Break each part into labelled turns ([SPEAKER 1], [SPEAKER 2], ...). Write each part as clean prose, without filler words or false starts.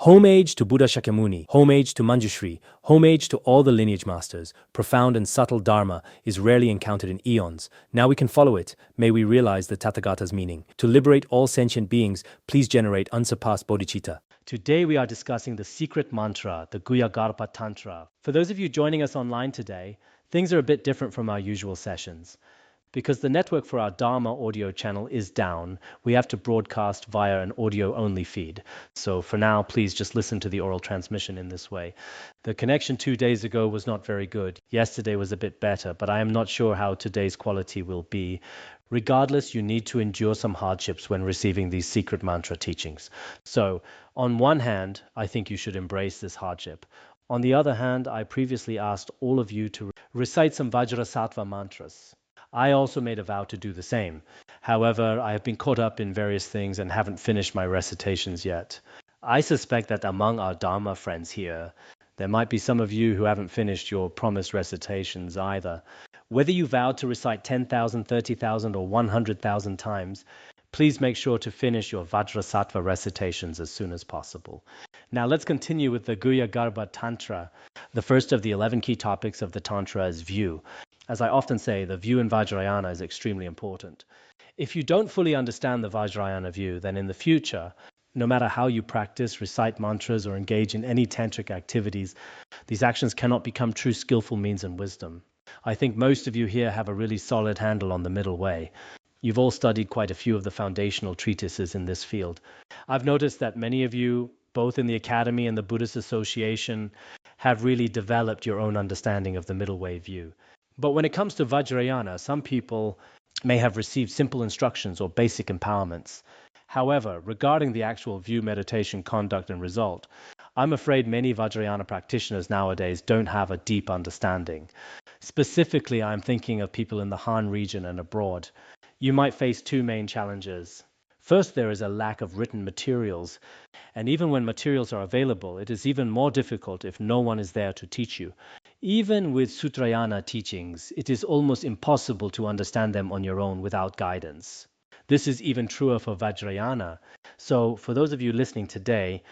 [SPEAKER 1] Homage to Buddha Shakyamuni, homage to Manjushri, homage to all the lineage masters. Profound and subtle dharma is rarely encountered in eons. Now we can follow it. May we realize the Tathagata's meaning. To liberate all sentient beings, please generate unsurpassed bodhicitta. Today we are discussing the secret mantra, the Guhyagarbha Tantra. For those of you joining us online today, things are a bit different from our usual sessions. Because the network for our Dharma audio channel is down, we have to broadcast via an audio-only feed. So for now, please just listen to the oral transmission in this way. The connection 2 days ago was not very good. Yesterday was a bit better, but I am not sure how today's quality will be. Regardless, you need to endure some hardships when receiving these secret mantra teachings. So, on one hand, I think you should embrace this hardship. On the other hand, I previously asked all of you to recite some Vajrasattva mantras. I also made a vow to do the same. However, I have been caught up in various things and haven't finished my recitations yet. I suspect that among our Dharma friends here, there might be some of you who haven't finished your promised recitations either. Whether you vowed to recite 10,000, 30,000, or 100,000 times, please make sure to finish your Vajrasattva recitations as soon as possible. Now let's continue with the Guhyagarbha Tantra. The first of the 11 key topics of the Tantra is view. As I often say, the view in Vajrayana is extremely important. If you don't fully understand the Vajrayana view, then in the future, no matter how you practice, recite mantras, or engage in any tantric activities, these actions cannot become true skillful means and wisdom. I think most of you here have a really solid handle on the middle way. You've all studied quite a few of the foundational treatises in this field. I've noticed that many of you, both in the Academy and the Buddhist Association, have really developed your own understanding of the middle way view. But when it comes to Vajrayana, some people may have received simple instructions or basic empowerments. However, regarding the actual view meditation conduct and result, I'm afraid many Vajrayana practitioners nowadays don't have a deep understanding. Specifically, I'm thinking of people in the Han region and abroad. You might face two main challenges. First, there is a lack of written materials, and even when materials are available, it is even more difficult if no one is there to teach you. Even with Sutrayana teachings, it is almost impossible to understand them on your own without guidance. This is even truer for Vajrayana. So, for those of you listening today,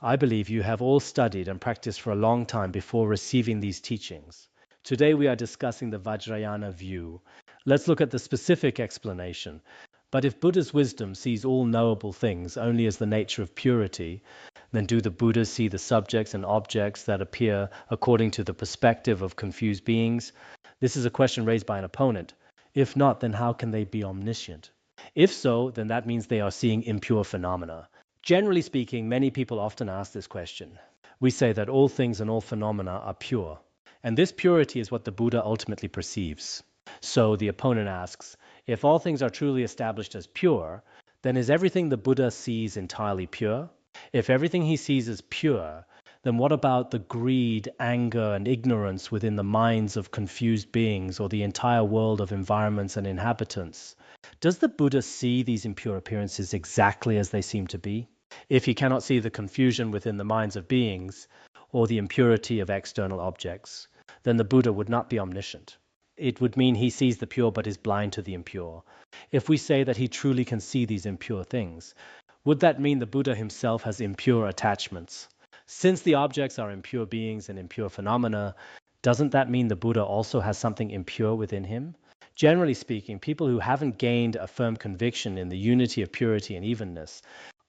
[SPEAKER 1] I believe you have all studied and practiced for a long time before receiving these teachings. Today we are discussing the Vajrayana view. Let's look at the specific explanation. But if Buddha's wisdom sees all knowable things only as the nature of purity, then do the Buddhas see the subjects and objects that appear according to the perspective of confused beings? This is a question raised by an opponent. If not, then how can they be omniscient? If so, then that means they are seeing impure phenomena. Generally speaking, many people often ask this question. We say that all things and all phenomena are pure, and this purity is what the Buddha ultimately perceives. So the opponent asks, if all things are truly established as pure, then is everything the Buddha sees entirely pure? If everything he sees is pure, then what about the greed, anger, and ignorance within the minds of confused beings or the entire world of environments and inhabitants? Does the Buddha see these impure appearances exactly as they seem to be? If he cannot see the confusion within the minds of beings or the impurity of external objects, then the Buddha would not be omniscient. It would mean he sees the pure but is blind to the impure. If we say that he truly can see these impure things, would that mean the Buddha himself has impure attachments? Since the objects are impure beings and impure phenomena, doesn't that mean the Buddha also has something impure within him? Generally speaking, people who haven't gained a firm conviction in the unity of purity and evenness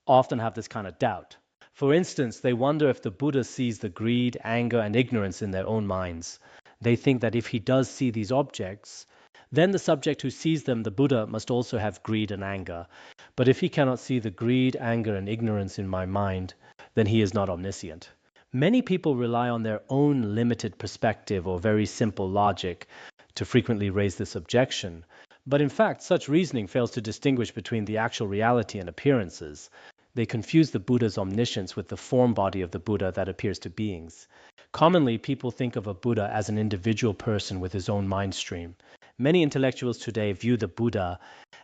[SPEAKER 1] often have this kind of doubt. For instance, they wonder if the Buddha sees the greed, anger, and ignorance in their own minds. They think that if he does see these objects, then the subject who sees them, the Buddha, must also have greed and anger. But if he cannot see the greed, anger, and ignorance in my mind, then he is not omniscient. Many people rely on their own limited perspective or very simple logic to frequently raise this objection. But in fact, such reasoning fails to distinguish between the actual reality and appearances. They confuse the Buddha's omniscience with the form body of the Buddha that appears to beings. Commonly, people think of a Buddha as an individual person with his own mind stream. Many intellectuals today view the Buddha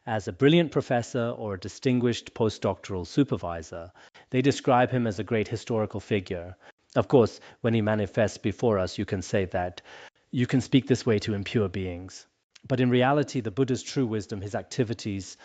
[SPEAKER 1] as a brilliant professor or a distinguished postdoctoral supervisor. They describe him as a great historical figure. Of course, when he manifests before us, you can say that you can speak this way to impure beings. But in reality, the Buddha's true wisdom, his activities,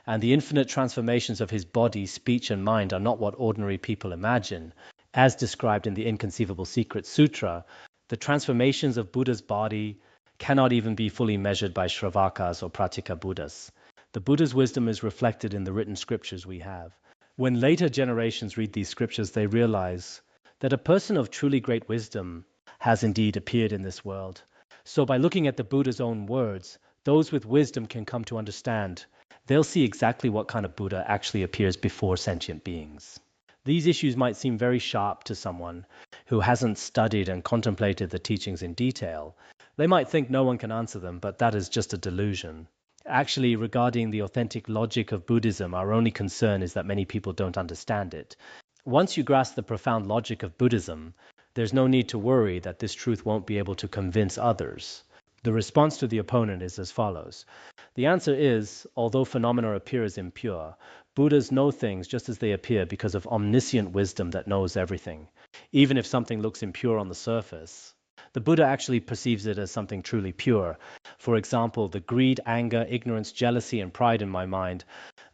[SPEAKER 1] and the infinite transformations of his body, speech, and mind are not what ordinary people imagine. As described in the Inconceivable Secret Sutra, the transformations of Buddha's body cannot even be fully measured by Shravakas or Pratyeka Buddhas. The Buddha's wisdom is reflected in the written scriptures we have. When later generations read these scriptures, they realize that a person of truly great wisdom has indeed appeared in this world. So by looking at the Buddha's own words, those with wisdom can come to understand. They'll see exactly what kind of Buddha actually appears before sentient beings. These issues might seem very sharp to someone who hasn't studied and contemplated the teachings in detail. They might think no one can answer them, but that is just a delusion. Actually, regarding the authentic logic of Buddhism, our only concern is that many people don't understand it. Once you grasp the profound logic of Buddhism, there's no need to worry that this truth won't be able to convince others. The response to the opponent is as follows. The answer is, although phenomena appear as impure, Buddhas know things just as they appear because of omniscient wisdom that knows everything. Even if something looks impure on the surface, the Buddha actually perceives it as something truly pure. For example, the greed, anger, ignorance, jealousy, and pride in my mind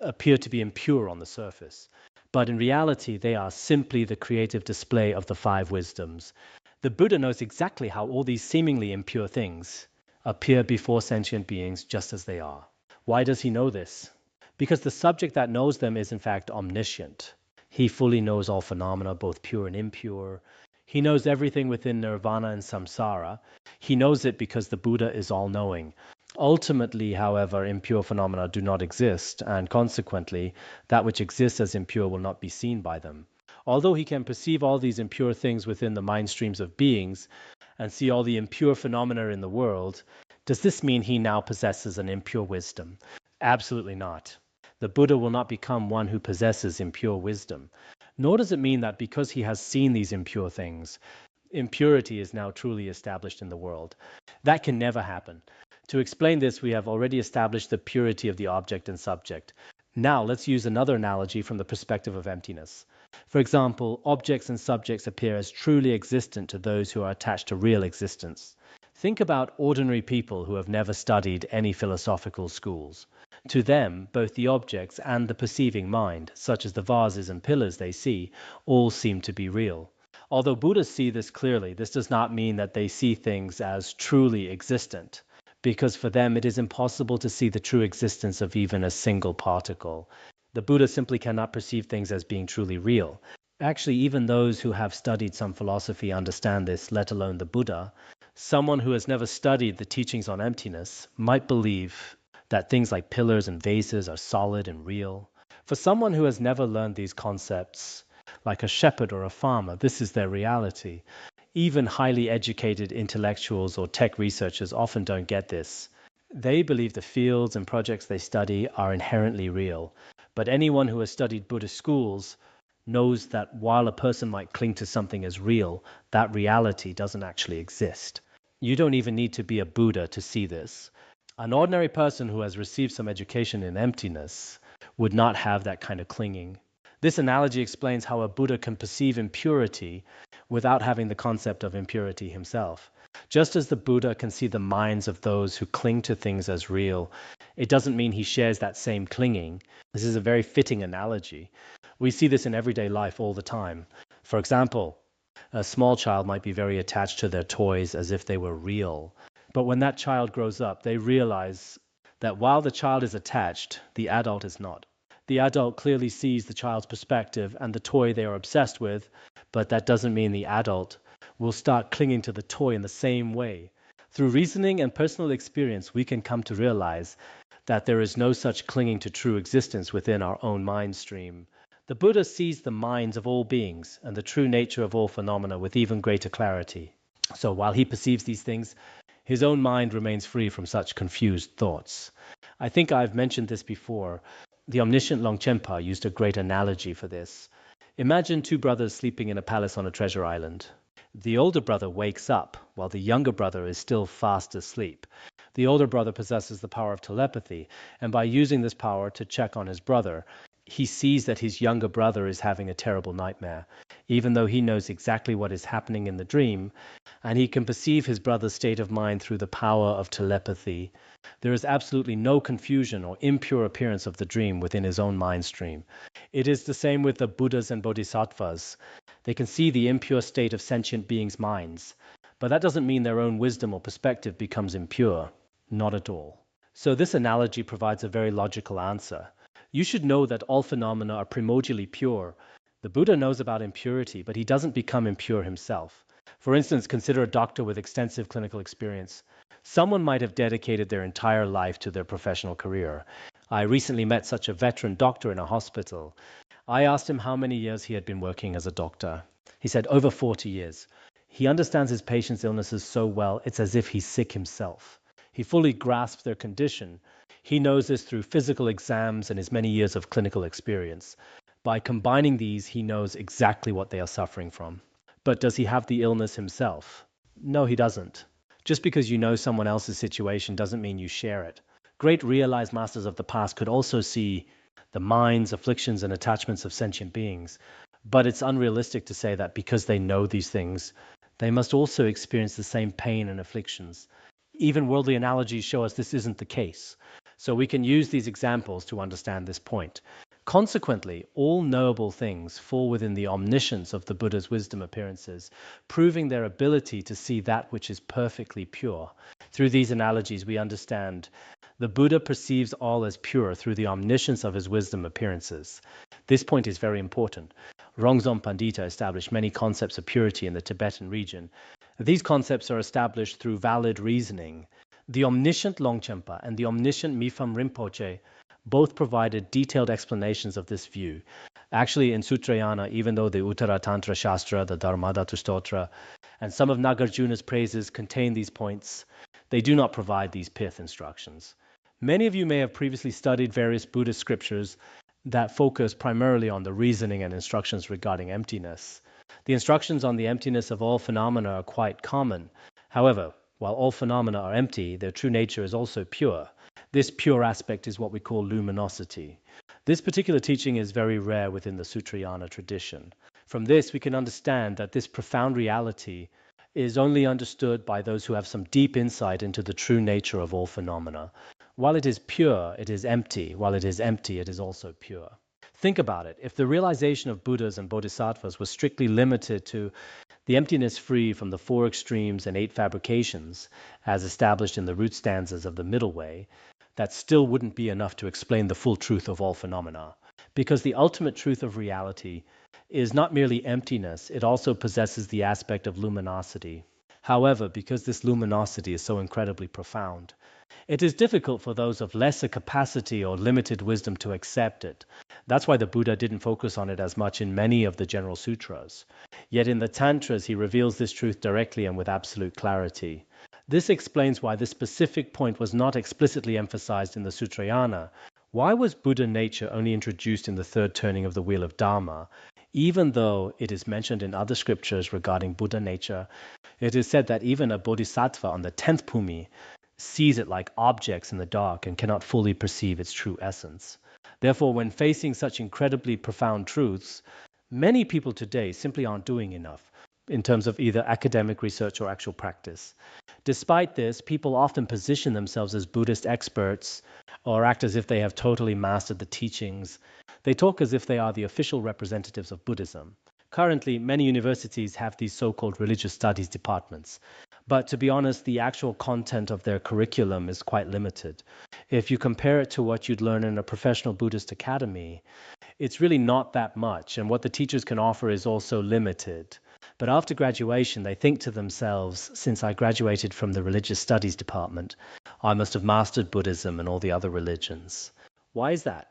[SPEAKER 1] appear to be impure on the surface. But in reality, they are simply the creative display of the five wisdoms. The Buddha knows exactly how all these seemingly impure things appear before sentient beings just as they are. Why does he know this? Because the subject that knows them is in fact omniscient. He fully knows all phenomena, both pure and impure. He knows everything within nirvana and samsara. He knows it because the Buddha is all-knowing. Ultimately, however, impure phenomena do not exist, and consequently, that which exists as impure will not be seen by them. Although he can perceive all these impure things within the mind streams of beings and see all the impure phenomena in the world, does this mean he now possesses an impure wisdom? Absolutely not. The Buddha will not become one who possesses impure wisdom. Nor does it mean that because he has seen these impure things, impurity is now truly established in the world. That can never happen. To explain this, we have already established the purity of the object and subject. Now let's use another analogy from the perspective of emptiness. For example, objects and subjects appear as truly existent to those who are attached to real existence. Think about ordinary people who have never studied any philosophical schools. To them, both the objects and the perceiving mind, such as the vases and pillars they see, all seem to be real. Although Buddhists see this clearly, this does not mean that they see things as truly existent, because for them it is impossible to see the true existence of even a single particle. The Buddha simply cannot perceive things as being truly real. Actually, even those who have studied some philosophy understand this, let alone the Buddha. Someone who has never studied the teachings on emptiness might believe that things like pillars and vases are solid and real. For someone who has never learned these concepts, like a shepherd or a farmer, this is their reality. Even highly educated intellectuals or tech researchers often don't get this. They believe the fields and projects they study are inherently real. But anyone who has studied Buddhist schools knows that while a person might cling to something as real, that reality doesn't actually exist. You don't even need to be a Buddha to see this. An ordinary person who has received some education in emptiness would not have that kind of clinging. This analogy explains how a Buddha can perceive impurity without having the concept of impurity himself. Just as the Buddha can see the minds of those who cling to things as real, it doesn't mean he shares that same clinging. This is a very fitting analogy. We see this in everyday life all the time. For example, a small child might be very attached to their toys as if they were real. But when that child grows up, they realize that while the child is attached, the adult is not. The adult clearly sees the child's perspective and the toy they are obsessed with, but that doesn't mean the adult will start clinging to the toy in the same way. Through reasoning and personal experience, we can come to realize that there is no such clinging to true existence within our own mind stream. The Buddha sees the minds of all beings and the true nature of all phenomena with even greater clarity. So while he perceives these things, his own mind remains free from such confused thoughts. I think I've mentioned this before. The omniscient Longchenpa used a great analogy for this. Imagine two brothers sleeping in a palace on a treasure island. The older brother wakes up while the younger brother is still fast asleep. The older brother possesses the power of telepathy, and by using this power to check on his brother, he sees that his younger brother is having a terrible nightmare, even though he knows exactly what is happening in the dream, and he can perceive his brother's state of mind through the power of telepathy. There is absolutely no confusion or impure appearance of the dream within his own mind stream. It is the same with the Buddhas and Bodhisattvas. They can see the impure state of sentient beings' minds. But that doesn't mean their own wisdom or perspective becomes impure. Not at all. So this analogy provides a very logical answer. You should know that all phenomena are primordially pure. The Buddha knows about impurity, but he doesn't become impure himself. For instance, consider a doctor with extensive clinical experience. Someone might have dedicated their entire life to their professional career. I recently met such a veteran doctor in a hospital. I asked him how many years he had been working as a doctor. He said over 40 years. He understands his patients' illnesses so well, it's as if he's sick himself. He fully grasps their condition. He knows this through physical exams and his many years of clinical experience. By combining these, he knows exactly what they are suffering from. But does he have the illness himself? No, he doesn't. Just because you know someone else's situation doesn't mean you share it. Great realized masters of the past could also see the minds, afflictions, and attachments of sentient beings. But it's unrealistic to say that because they know these things, they must also experience the same pain and afflictions. Even worldly analogies show us this isn't the case. So we can use these examples to understand this point. Consequently, all knowable things fall within the omniscience of the Buddha's wisdom appearances, proving their ability to see that which is perfectly pure. Through these analogies, we understand the Buddha perceives all as pure through the omniscience of his wisdom appearances. This point is very important. Rongzom Pandita established many concepts of purity in the Tibetan region. These concepts are established through valid reasoning. The omniscient Longchenpa and the omniscient Mifam Rinpoche both provided detailed explanations of this view. Actually, in Sutrayana, even though the Uttara Tantra Shastra, the Dharmadhatu Stotra, and some of Nagarjuna's praises contain these points, they do not provide these pith instructions. Many of you may have previously studied various Buddhist scriptures that focus primarily on the reasoning and instructions regarding emptiness. The instructions on the emptiness of all phenomena are quite common. However, while all phenomena are empty, their true nature is also pure. This pure aspect is what we call luminosity. This particular teaching is very rare within the Sutrayana tradition. From this, we can understand that this profound reality is only understood by those who have some deep insight into the true nature of all phenomena. While it is pure, it is empty. While it is empty, it is also pure. Think about it. If the realization of Buddhas and Bodhisattvas was strictly limited to the emptiness free from the four extremes and eight fabrications, as established in the root stanzas of the Middle Way, that still wouldn't be enough to explain the full truth of all phenomena. Because the ultimate truth of reality is not merely emptiness, it also possesses the aspect of luminosity. However, because this luminosity is so incredibly profound, it is difficult for those of lesser capacity or limited wisdom to accept it. That's why the Buddha didn't focus on it as much in many of the general sutras. Yet in the Tantras, he reveals this truth directly and with absolute clarity. This explains why this specific point was not explicitly emphasized in the Sutrayana. Why was Buddha nature only introduced in the third turning of the Wheel of Dharma? Even though it is mentioned in other scriptures regarding Buddha nature, it is said that even a bodhisattva on the 10th bhumi sees it like objects in the dark and cannot fully perceive its true essence. Therefore, when facing such incredibly profound truths, many people today simply aren't doing enough in terms of either academic research or actual practice. Despite this, people often position themselves as Buddhist experts or act as if they have totally mastered the teachings. They talk as if they are the official representatives of Buddhism. Currently, many universities have these so-called religious studies departments. But to be honest, the actual content of their curriculum is quite limited. If you compare it to what you'd learn in a professional Buddhist academy, it's really not that much, and what the teachers can offer is also limited. But after graduation, they think to themselves, since I graduated from the religious studies department, I must have mastered Buddhism and all the other religions. Why is that?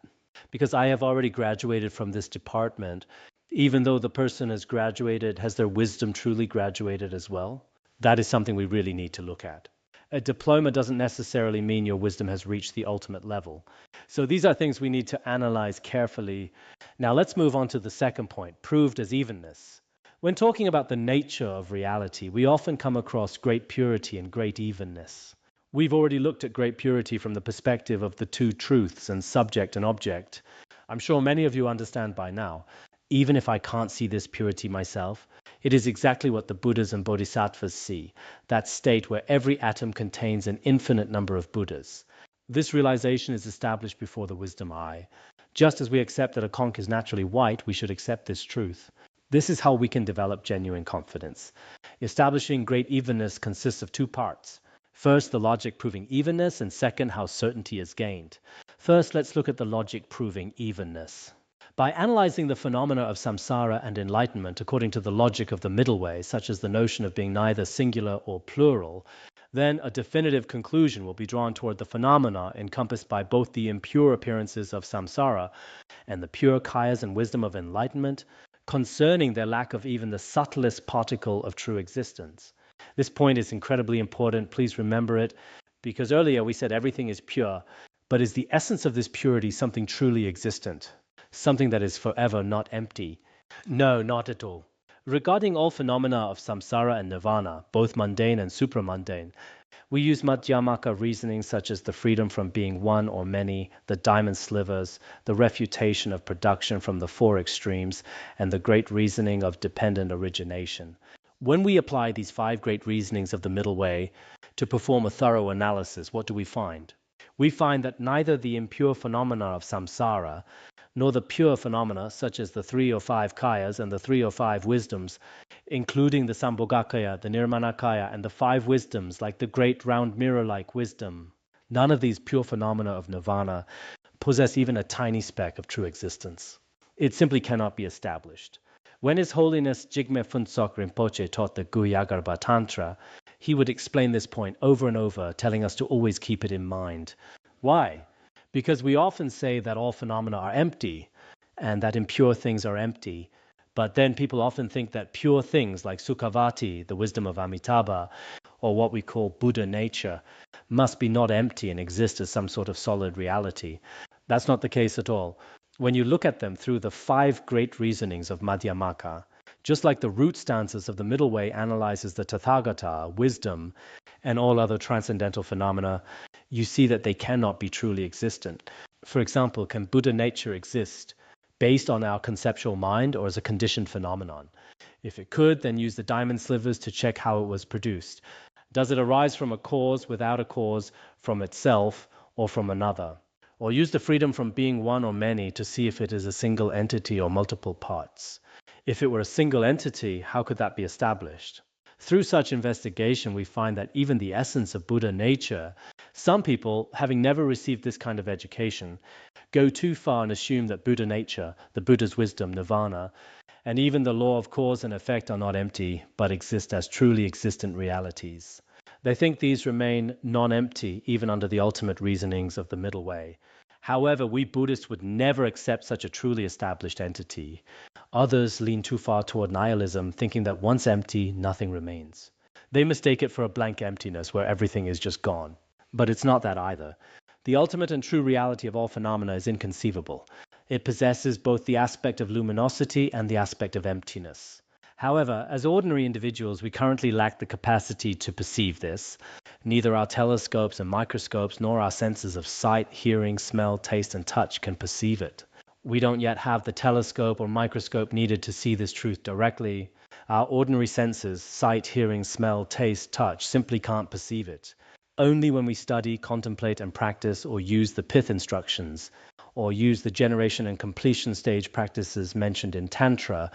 [SPEAKER 1] Because I have already graduated from this department. Even though the person has graduated, has their wisdom truly graduated as well? That is something we really need to look at. A diploma doesn't necessarily mean your wisdom has reached the ultimate level. So these are things we need to analyze carefully. Now let's move on to the second point, proved as evenness. When talking about the nature of reality, we often come across great purity and great evenness. We've already looked at great purity from the perspective of the two truths and subject and object. I'm sure many of you understand by now. Even if I can't see this purity myself, it is exactly what the Buddhas and Bodhisattvas see, that state where every atom contains an infinite number of Buddhas. This realization is established before the wisdom eye. Just as we accept that a conch is naturally white, we should accept this truth. This is how we can develop genuine confidence. Establishing great evenness consists of two parts. First, the logic proving evenness, and second, how certainty is gained. First, let's look at the logic proving evenness. By analyzing the phenomena of samsara and enlightenment according to the logic of the middle way, such as the notion of being neither singular or plural, then a definitive conclusion will be drawn toward the phenomena encompassed by both the impure appearances of samsara and the pure kayas and wisdom of enlightenment, concerning their lack of even the subtlest particle of true existence. This point is incredibly important. Please remember it, because earlier we said everything is pure, but is the essence of this purity something truly existent? Something that is forever not empty? No, not at all. Regarding all phenomena of samsara and nirvana, both mundane and supramundane, we use Madhyamaka reasoning such as the freedom from being one or many, the diamond slivers, the refutation of production from the four extremes, and the great reasoning of dependent origination. When we apply these five great reasonings of the middle way to perform a thorough analysis, what do we find? We find that neither the impure phenomena of samsara nor the pure phenomena such as the 3 or 5 kayas and the 3 or 5 wisdoms, including the Sambhogakaya, the Nirmanakaya, and the 5 wisdoms like the great round mirror-like wisdom, none of these pure phenomena of nirvana possess even a tiny speck of true existence. It simply cannot be established. When His Holiness Jigme Phuntsok Rinpoche taught the Guhyagarbha Tantra, he would explain this point over and over, telling us to always keep it in mind. Why? Because we often say that all phenomena are empty and that impure things are empty, but then people often think that pure things like Sukhavati, the wisdom of Amitabha, or what we call Buddha nature, must be not empty and exist as some sort of solid reality. That's not the case at all. When you look at them through the 5 great reasonings of Madhyamaka, just like the root stanzas of the middle way analyzes the Tathagata, wisdom, and all other transcendental phenomena, you see that they cannot be truly existent. For example, can Buddha nature exist based on our conceptual mind or as a conditioned phenomenon? If it could, then use the diamond slivers to check how it was produced. Does it arise from a cause, without a cause, from itself, or from another? Or use the freedom from being one or many to see if it is a single entity or multiple parts. If it were a single entity, how could that be established? Through such investigation, we find that even the essence of Buddha nature, some people, having never received this kind of education, go too far and assume that Buddha nature, the Buddha's wisdom, nirvana, and even the law of cause and effect are not empty, but exist as truly existent realities. They think these remain non-empty even under the ultimate reasonings of the middle way. However, we Buddhists would never accept such a truly established entity. Others lean too far toward nihilism, thinking that once empty, nothing remains. They mistake it for a blank emptiness where everything is just gone. But it's not that either. The ultimate and true reality of all phenomena is inconceivable. It possesses both the aspect of luminosity and the aspect of emptiness. However, as ordinary individuals, we currently lack the capacity to perceive this. Neither our telescopes and microscopes nor our senses of sight, hearing, smell, taste, and touch can perceive it. We don't yet have the telescope or microscope needed to see this truth directly. Our ordinary senses, sight, hearing, smell, taste, touch, simply can't perceive it. Only when we study, contemplate, and practice, or use the pith instructions, or use the generation and completion stage practices mentioned in Tantra,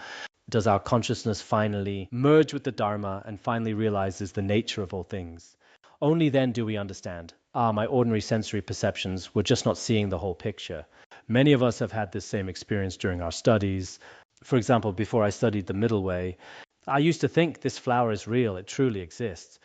[SPEAKER 1] does our consciousness finally merge with the Dharma and finally realizes the nature of all things. Only then do we understand, my ordinary sensory perceptions were just not seeing the whole picture. Many of us have had this same experience during our studies. For example, before I studied the middle way, I used to think this flower is real, it truly exists.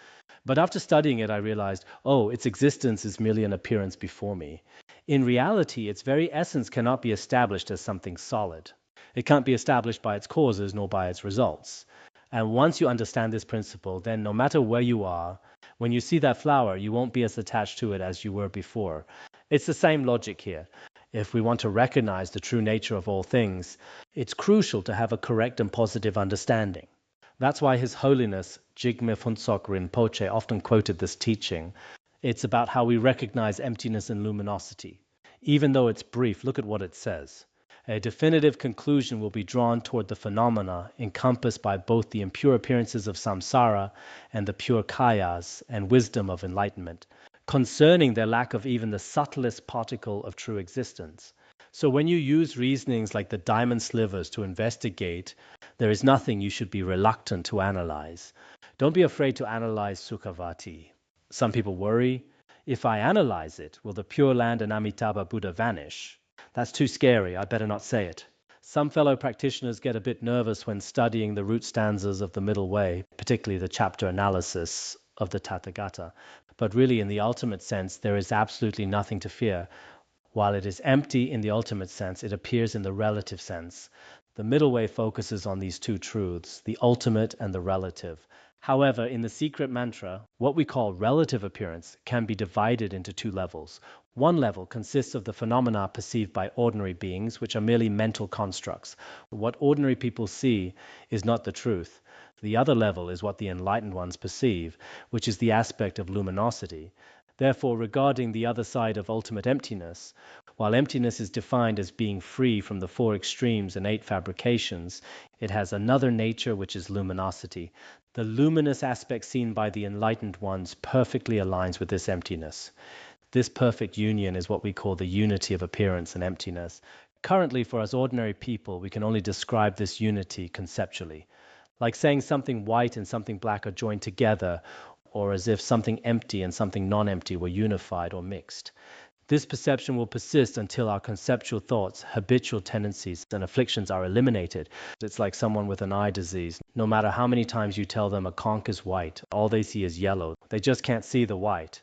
[SPEAKER 1] But after studying it, I realized, its existence is merely an appearance before me. In reality, its very essence cannot be established as something solid. It can't be established by its causes nor by its results. And once you understand this principle, then no matter where you are, when you see that flower, you won't be as attached to it as you were before. It's the same logic here. If we want to recognize the true nature of all things, it's crucial to have a correct and positive understanding. That's why His Holiness Jigme Phuntsok Rinpoche often quoted this teaching. It's about how we recognize emptiness and luminosity. Even though it's brief, look at what it says. A definitive conclusion will be drawn toward the phenomena encompassed by both the impure appearances of samsara and the pure kayas and wisdom of enlightenment, concerning their lack of even the subtlest particle of true existence. So when you use reasonings like the diamond slivers to investigate, there is nothing you should be reluctant to analyze. Don't be afraid to analyze Sukhavati. Some people worry, if I analyze it, will the Pure Land and Amitabha Buddha vanish? That's too scary, I better not say it. Some fellow practitioners get a bit nervous when studying the root stanzas of the Middle Way, particularly the chapter analysis of the Tathagata. But really, in the ultimate sense, there is absolutely nothing to fear. While it is empty in the ultimate sense, it appears in the relative sense. The Middle Way focuses on these two truths, the ultimate and the relative. However, in the secret mantra, what we call relative appearance can be divided into two levels. One level consists of the phenomena perceived by ordinary beings, which are merely mental constructs. What ordinary people see is not the truth. The other level is what the enlightened ones perceive, which is the aspect of luminosity. Therefore, regarding the other side of ultimate emptiness, while emptiness is defined as being free from the four extremes and eight fabrications, it has another nature which is luminosity. The luminous aspect seen by the enlightened ones perfectly aligns with this emptiness. This perfect union is what we call the unity of appearance and emptiness. Currently, for us ordinary people, we can only describe this unity conceptually, like saying something white and something black are joined together, or as if something empty and something non-empty were unified or mixed. This perception will persist until our conceptual thoughts, habitual tendencies, and afflictions are eliminated. It's like someone with an eye disease. No matter how many times you tell them a conch is white, all they see is yellow. They just can't see the white.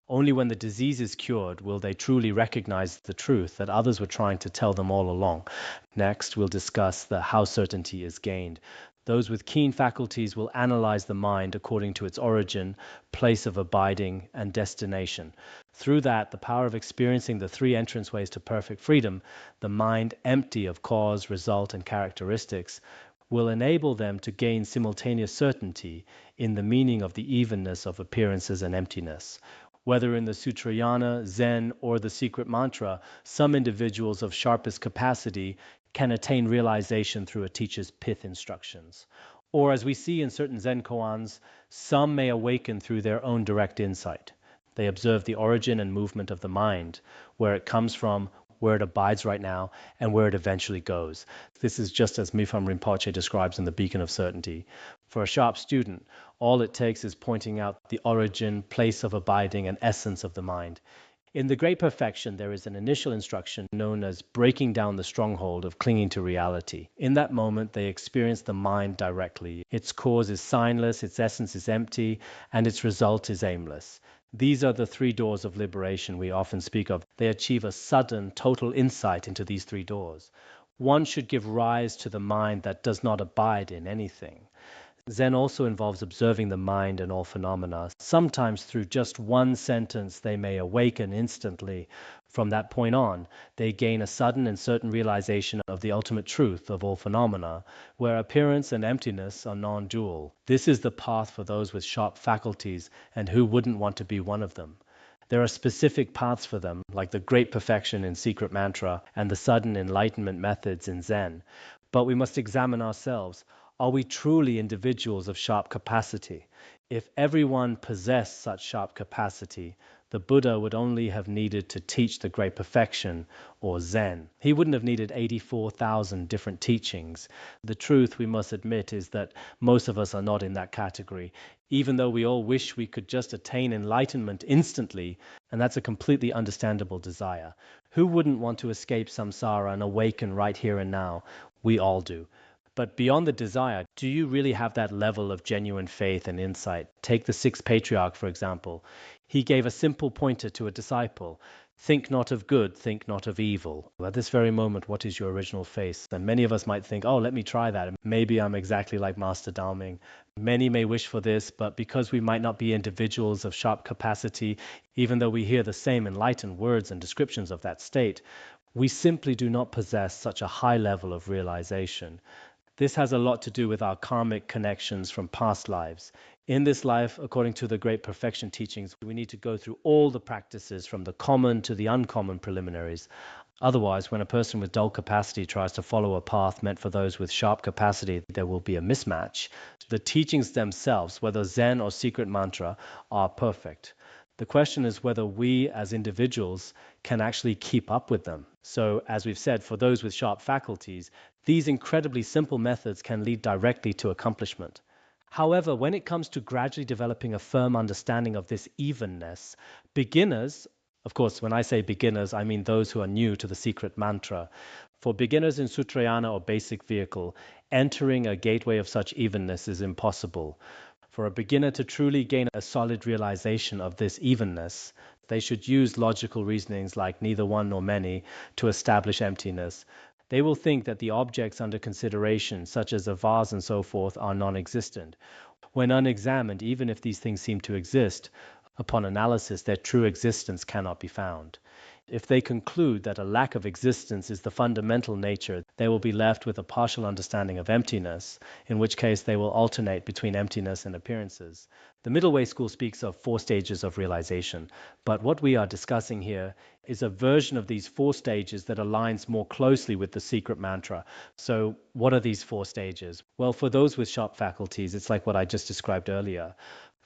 [SPEAKER 1] Only when the disease is cured will they truly recognize the truth that others were trying to tell them all along. Next, we'll discuss the how certainty is gained. Those with keen faculties will analyze the mind according to its origin, place of abiding, and destination. Through that, the power of experiencing the three entranceways to perfect freedom, the mind empty of cause, result, and characteristics, will enable them to gain simultaneous certainty in the meaning of the evenness of appearances and emptiness. Whether in the Sutrayana, Zen, or the secret mantra, some individuals of sharpest capacity can attain realization through a teacher's pith instructions. Or as we see in certain Zen koans, some may awaken through their own direct insight. They observe the origin and movement of the mind, where it comes from, where it abides right now, and where it eventually goes. This is just as Mipham Rinpoche describes in The Beacon of Certainty. For a sharp student, all it takes is pointing out the origin, place of abiding, and essence of the mind. In the Great Perfection, there is an initial instruction known as breaking down the stronghold of clinging to reality. In that moment, they experience the mind directly. Its cause is signless, its essence is empty, and its result is aimless. These are the three doors of liberation we often speak of. They achieve a sudden, total insight into these three doors. One should give rise to the mind that does not abide in anything. Zen also involves observing the mind and all phenomena. Sometimes through just one sentence they may awaken instantly. From that point on, they gain a sudden and certain realization of the ultimate truth of all phenomena, where appearance and emptiness are non-dual. This is the path for those with sharp faculties, and who wouldn't want to be one of them? There are specific paths for them, like the Great Perfection in Secret Mantra and the sudden enlightenment methods in Zen. But we must examine ourselves. Are we truly individuals of sharp capacity? If everyone possessed such sharp capacity, the Buddha would only have needed to teach the Great Perfection or Zen. He wouldn't have needed 84,000 different teachings. The truth, we must admit, is that most of us are not in that category, even though we all wish we could just attain enlightenment instantly, and that's a completely understandable desire. Who wouldn't want to escape samsara and awaken right here and now? We all do. But beyond the desire, do you really have that level of genuine faith and insight? Take the sixth patriarch, for example. He gave a simple pointer to a disciple. Think not of good, think not of evil. At this very moment, what is your original faith? And many of us might think, oh, let me try that. Maybe I'm exactly like Master Daoming. Many may wish for this, but because we might not be individuals of sharp capacity, even though we hear the same enlightened words and descriptions of that state, we simply do not possess such a high level of realization. This has a lot to do with our karmic connections from past lives. In this life, according to the Great Perfection teachings, we need to go through all the practices from the common to the uncommon preliminaries. Otherwise, when a person with dull capacity tries to follow a path meant for those with sharp capacity, there will be a mismatch. The teachings themselves, whether Zen or secret mantra, are perfect. The question is whether we as individuals can actually keep up with them. So, as we've said, for those with sharp faculties, these incredibly simple methods can lead directly to accomplishment. However, when it comes to gradually developing a firm understanding of this evenness, beginners, of course, when I say beginners, I mean those who are new to the secret mantra. For beginners in Sutrayana or basic vehicle, entering a gateway of such evenness is impossible. For a beginner to truly gain a solid realization of this evenness, they should use logical reasonings like neither one nor many to establish emptiness. They will think that the objects under consideration, such as a vase and so forth, are non-existent. When unexamined, even if these things seem to exist, upon analysis, their true existence cannot be found. If they conclude that a lack of existence is the fundamental nature, they will be left with a partial understanding of emptiness, in which case they will alternate between emptiness and appearances. The Middle Way school speaks of 4 stages of realization, but what we are discussing here is a version of these 4 stages that aligns more closely with the secret mantra. So, what are these 4 stages? Well, for those with sharp faculties, it's like what I just described earlier.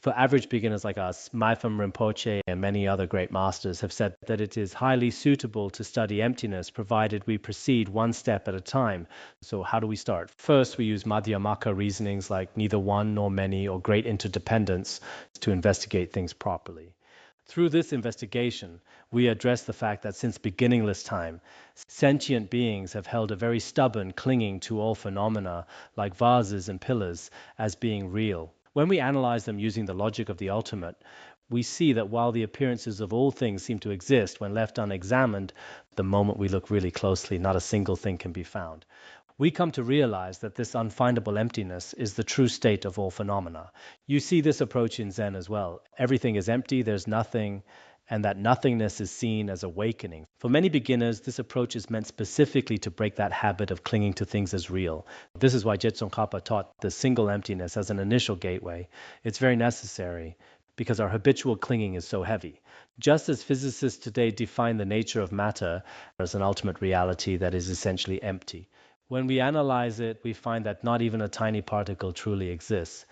[SPEAKER 1] For average beginners like us, Maipam Rinpoche and many other great masters have said that it is highly suitable to study emptiness provided we proceed one step at a time. So how do we start? First, we use Madhyamaka reasonings like neither one nor many or great interdependence to investigate things properly. Through this investigation, we address the fact that since beginningless time, sentient beings have held a very stubborn clinging to all phenomena, like vases and pillars, as being real. When we analyze them using the logic of the ultimate, we see that while the appearances of all things seem to exist when left unexamined, the moment we look really closely, not a single thing can be found. We come to realize that this unfindable emptiness is the true state of all phenomena. You see this approach in Zen as well. Everything is empty, there's nothing, and that nothingness is seen as awakening. For many beginners, this approach is meant specifically to break that habit of clinging to things as real. This is why Jetsun Kappa taught the single emptiness as an initial gateway. It's very necessary because our habitual clinging is so heavy. Just as physicists today define the nature of matter as an ultimate reality that is essentially empty, when we analyze it, we find that not even a tiny particle truly exists.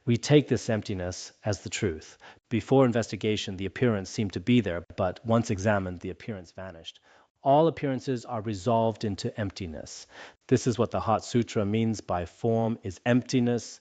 [SPEAKER 1] We take this emptiness as the truth. Before investigation, the appearance seemed to be there, but once examined, the appearance vanished. All appearances are resolved into emptiness. This is what the Heart Sutra means by form is emptiness.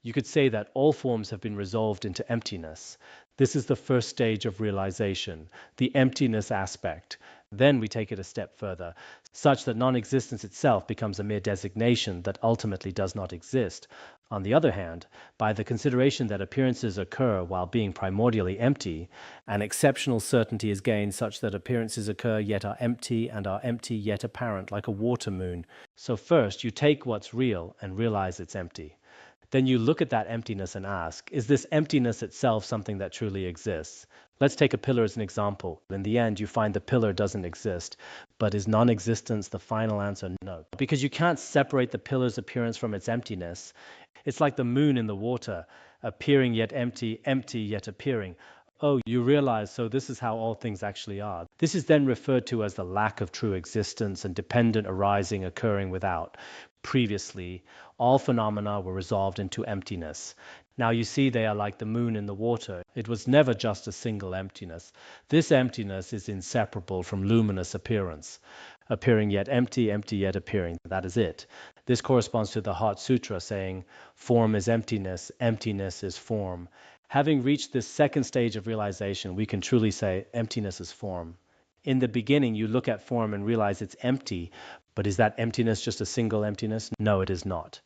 [SPEAKER 1] You could say that all forms have been resolved into emptiness. This is the first stage of realization, the emptiness aspect. Then we take it a step further, such that non-existence itself becomes a mere designation that ultimately does not exist. On the other hand, by the consideration that appearances occur while being primordially empty, an exceptional certainty is gained such that appearances occur yet are empty and are empty yet apparent, like a water moon. So first, you take what's real and realize it's empty. Then you look at that emptiness and ask, is this emptiness itself something that truly exists? Let's take a pillar as an example. In the end, you find the pillar doesn't exist. But is non-existence the final answer? No. Because you can't separate the pillar's appearance from its emptiness. It's like the moon in the water, appearing yet empty, empty yet appearing. Oh, you realize, so this is how all things actually are. This is then referred to as the lack of true existence and dependent arising occurring without. Previously, all phenomena were resolved into emptiness. Now you see they are like the moon in the water. It was never just a single emptiness. This emptiness is inseparable from luminous appearance. Appearing yet empty, empty yet appearing. That is it. This corresponds to the Heart Sutra saying, form is emptiness, emptiness is form. Having reached this second stage of realization, we can truly say emptiness is form. In the beginning, you look at form and realize it's empty, but is that emptiness just a single emptiness? No, it is not.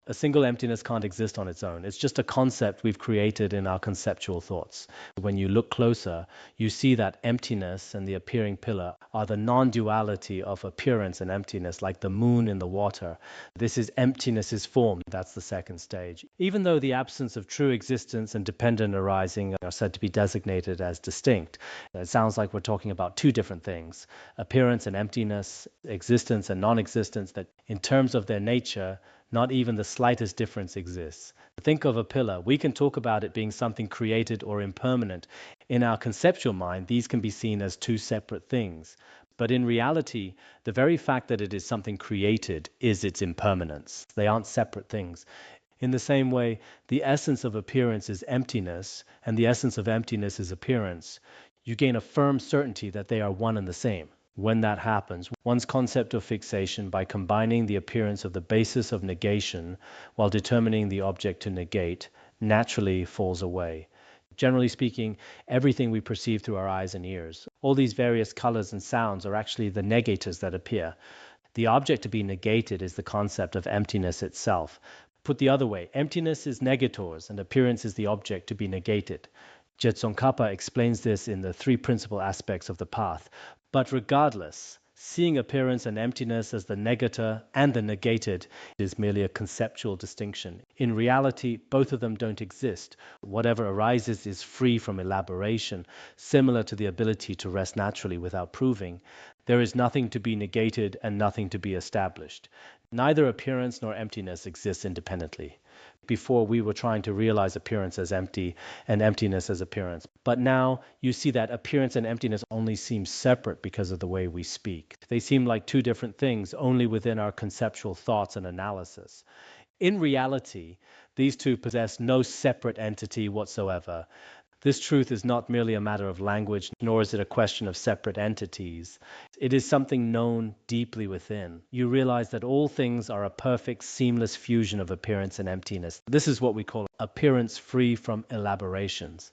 [SPEAKER 1] A single emptiness can't exist on its own. It's just a concept we've created in our conceptual thoughts. When you look closer, you see that emptiness and the appearing pillar are the non-duality of appearance and emptiness, like the moon in the water. This is emptiness is form. That's the second stage. Even though the absence of true existence and dependent arising are said to be designated as distinct, it sounds like we're talking about 2 different things. Appearance and emptiness, existence and non-existence, that in terms of their nature, not even the slightest difference exists. Think of a pillar. We can talk about it being something created or impermanent. In our conceptual mind, these can be seen as 2 separate things. But in reality, the very fact that it is something created is its impermanence. They aren't separate things. In the same way, the essence of appearance is emptiness, and the essence of emptiness is appearance. You gain a firm certainty that they are one and the same. When that happens, one's concept of fixation, by combining the appearance of the basis of negation while determining the object to negate, naturally falls away. Generally speaking, everything we perceive through our eyes and ears, all these various colors and sounds, are actually the negators that appear. The object to be negated is the concept of emptiness itself. Put the other way, emptiness is negators and appearance is the object to be negated. Tsongkhapa explains this in the three principal aspects of the path. But regardless, seeing appearance and emptiness as the negator and the negated is merely a conceptual distinction. In reality, both of them don't exist. Whatever arises is free from elaboration, similar to the ability to rest naturally without proving. There is nothing to be negated and nothing to be established. Neither appearance nor emptiness exists independently. Before, we were trying to realize appearance as empty and emptiness as appearance. But now you see that appearance and emptiness only seem separate because of the way we speak. They seem like two different things only within our conceptual thoughts and analysis. In reality, these two possess no separate entity whatsoever. This truth is not merely a matter of language, nor is it a question of separate entities. It is something known deeply within. You realize that all things are a perfect, seamless fusion of appearance and emptiness. This is what we call appearance free from elaborations.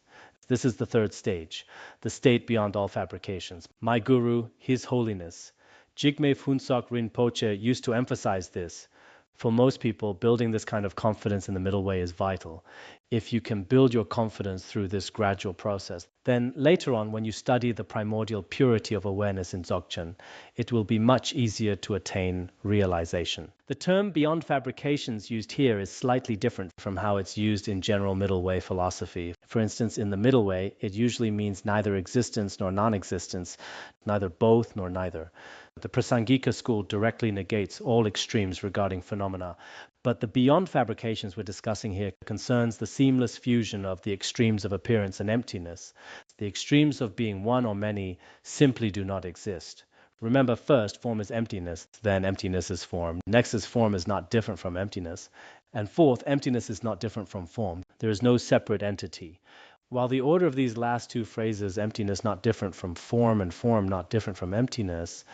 [SPEAKER 1] This is the third stage, the state beyond all fabrications. My guru, His Holiness, Jigme Phuntsok Rinpoche, used to emphasize this. For most people, building this kind of confidence in the middle way is vital. If you can build your confidence through this gradual process, then later on, when you study the primordial purity of awareness in Dzogchen, it will be much easier to attain realization. The term beyond fabrications used here is slightly different from how it's used in general middle way philosophy. For instance, in the middle way, it usually means neither existence nor non-existence, neither both nor neither. The Prasangika school directly negates all extremes regarding phenomena, but the beyond fabrications we're discussing here concerns the seamless fusion of the extremes of appearance and emptiness. The extremes of being one or many simply do not exist. Remember, first, form is emptiness, then emptiness is form. Next is form is not different from emptiness. And fourth, emptiness is not different from form. There is no separate entity. While the order of these last two phrases, emptiness not different from form and form not different from emptiness,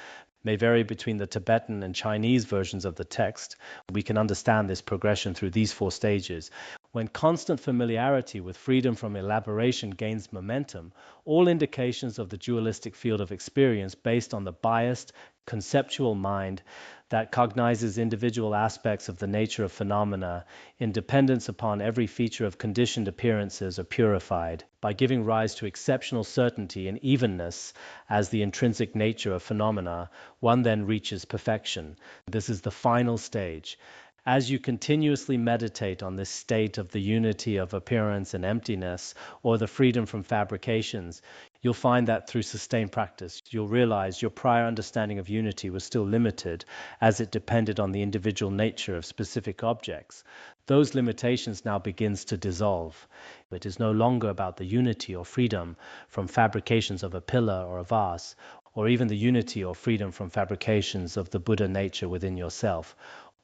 [SPEAKER 1] may vary between the Tibetan and Chinese versions of the text, we can understand this progression through these four stages. When constant familiarity with freedom from elaboration gains momentum, all indications of the dualistic field of experience based on the biased, conceptual mind that cognizes individual aspects of the nature of phenomena in dependence upon every feature of conditioned appearances are purified by giving rise to exceptional certainty and evenness as the intrinsic nature of phenomena. One then reaches perfection. This is the final stage. As you continuously meditate on this state of the unity of appearance and emptiness, or the freedom from fabrications, you'll find that through sustained practice, you'll realize your prior understanding of unity was still limited, as it depended on the individual nature of specific objects. Those limitations now begins to dissolve. It is no longer about the unity or freedom from fabrications of a pillar or a vase, or even the unity or freedom from fabrications of the Buddha nature within yourself.